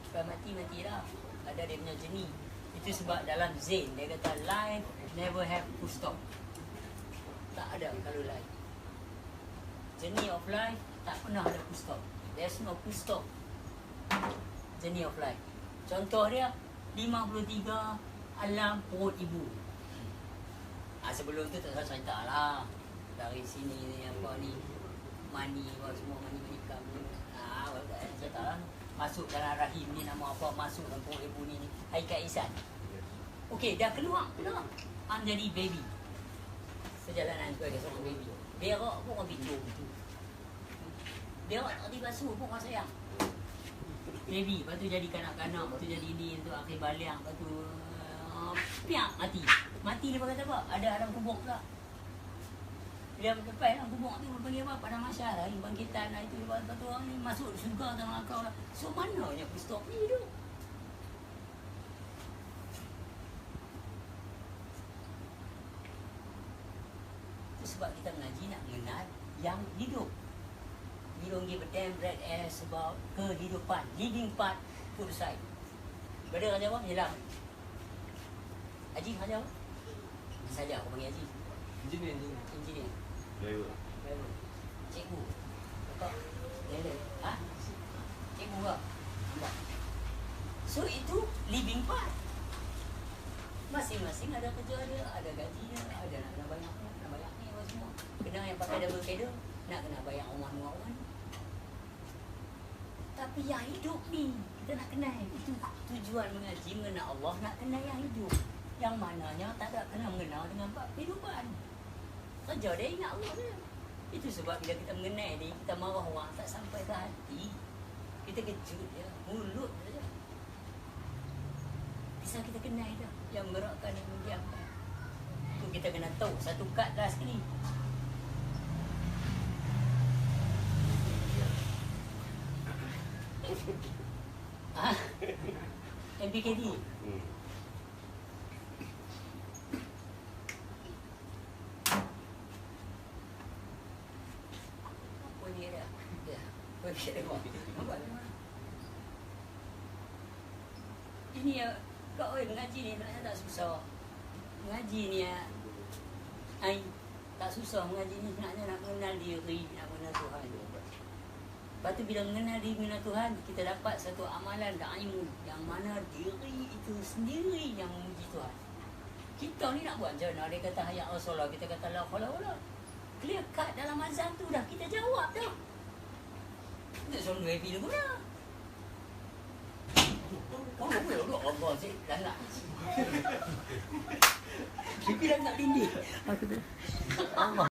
[SPEAKER 1] Lepas mati dah. Ada dia punya jenis. Itu sebab dalam Zain dia kata life never have full stop. Tak ada kalau life. Journey of life tak pernah ada full stop. There's no full stop. Journey of life. Contoh dia 53 alam perut ibu. Sebelum tu tak usah cerita lah. Dari sini ni apa ni mani apa semua mani kam ni. Cerita lah. Masuk dalam rahim ni nama apa, masuk dalam perut ibu ni Haikal Ihsan. Okey, dah keluar. Menjadi baby. Perjalanan sebagai seorang baby. Berak pun orang bincang gitu. Berak tak dibasuh pun orang sayang. Baby, lepas tu jadi kanak-kanak, lepas tu jadi ni, untuk akhir baliang, lepas tu piak mati. Mati dia kata apa? Ada alam kubur pula. Bila lepas dalam kubur tu panggil apa? Padang mahsyar lah, bangkitan lah itu. Lepas tu orang ni masuk syurga dengan akal lah. So mananya stop ni tu? Itu sebab kita mengaji nak mengenal yang hidup. We don't give a damn red ass about kehidupan. Living part, put aside. Brother Raja apa? Hilang. Haji Raja apa? Saja aku panggil Haji. Engineer.
[SPEAKER 5] Driver.
[SPEAKER 1] Cikgu. Bapak. Driver. Ha? Cikgu ke? Enggak. So itu living part. Masing-masing ada kerja dia, ada gaji dia, ada nak kena banyak ni apa semua. Kena yang pakai double pedal, nak kena bayar orang. Tapi yang hidup ni kita nak kenal. Itu tujuan mengaji mengenal Allah, nak kenal yang hidup. Yang mananya tak ada kena mengenal dengan bab kehidupan. Saja dia ingat Allah dia. Itu sebab bila kita mengenal ni, kita marah orang tak sampai ke hati. Kita kejut dia, mulut saja. Bisa kita kenal dia, yang menggerakkan dan mendiamkan. Itu kita kena tahu satu kad dah sekali. MPKD. Apa dia dah? Ya. Apa dia dah? Ini ya, kau mengaji ni sebenarnya tak susah. Mengaji ni ya, tak susah mengaji ni sebenarnya nak mengenal diri, nak mengenal Tuhan. Lepas tu bila mengenal diri, mengenal Tuhan, kita dapat satu amalan dan ilmu yang mana diri itu sendiri yang memuji Tuhan. Kita ni nak buat macam mana? Dia kata hayat Rasulullah, kita kata la haula wala. Clear cut dalam azan tu dah kita jawab dah. Tak suruh happy dulu guna. Oh, boleh dulu Allah sih dah nak. Pipi dah nak dinding. Allah.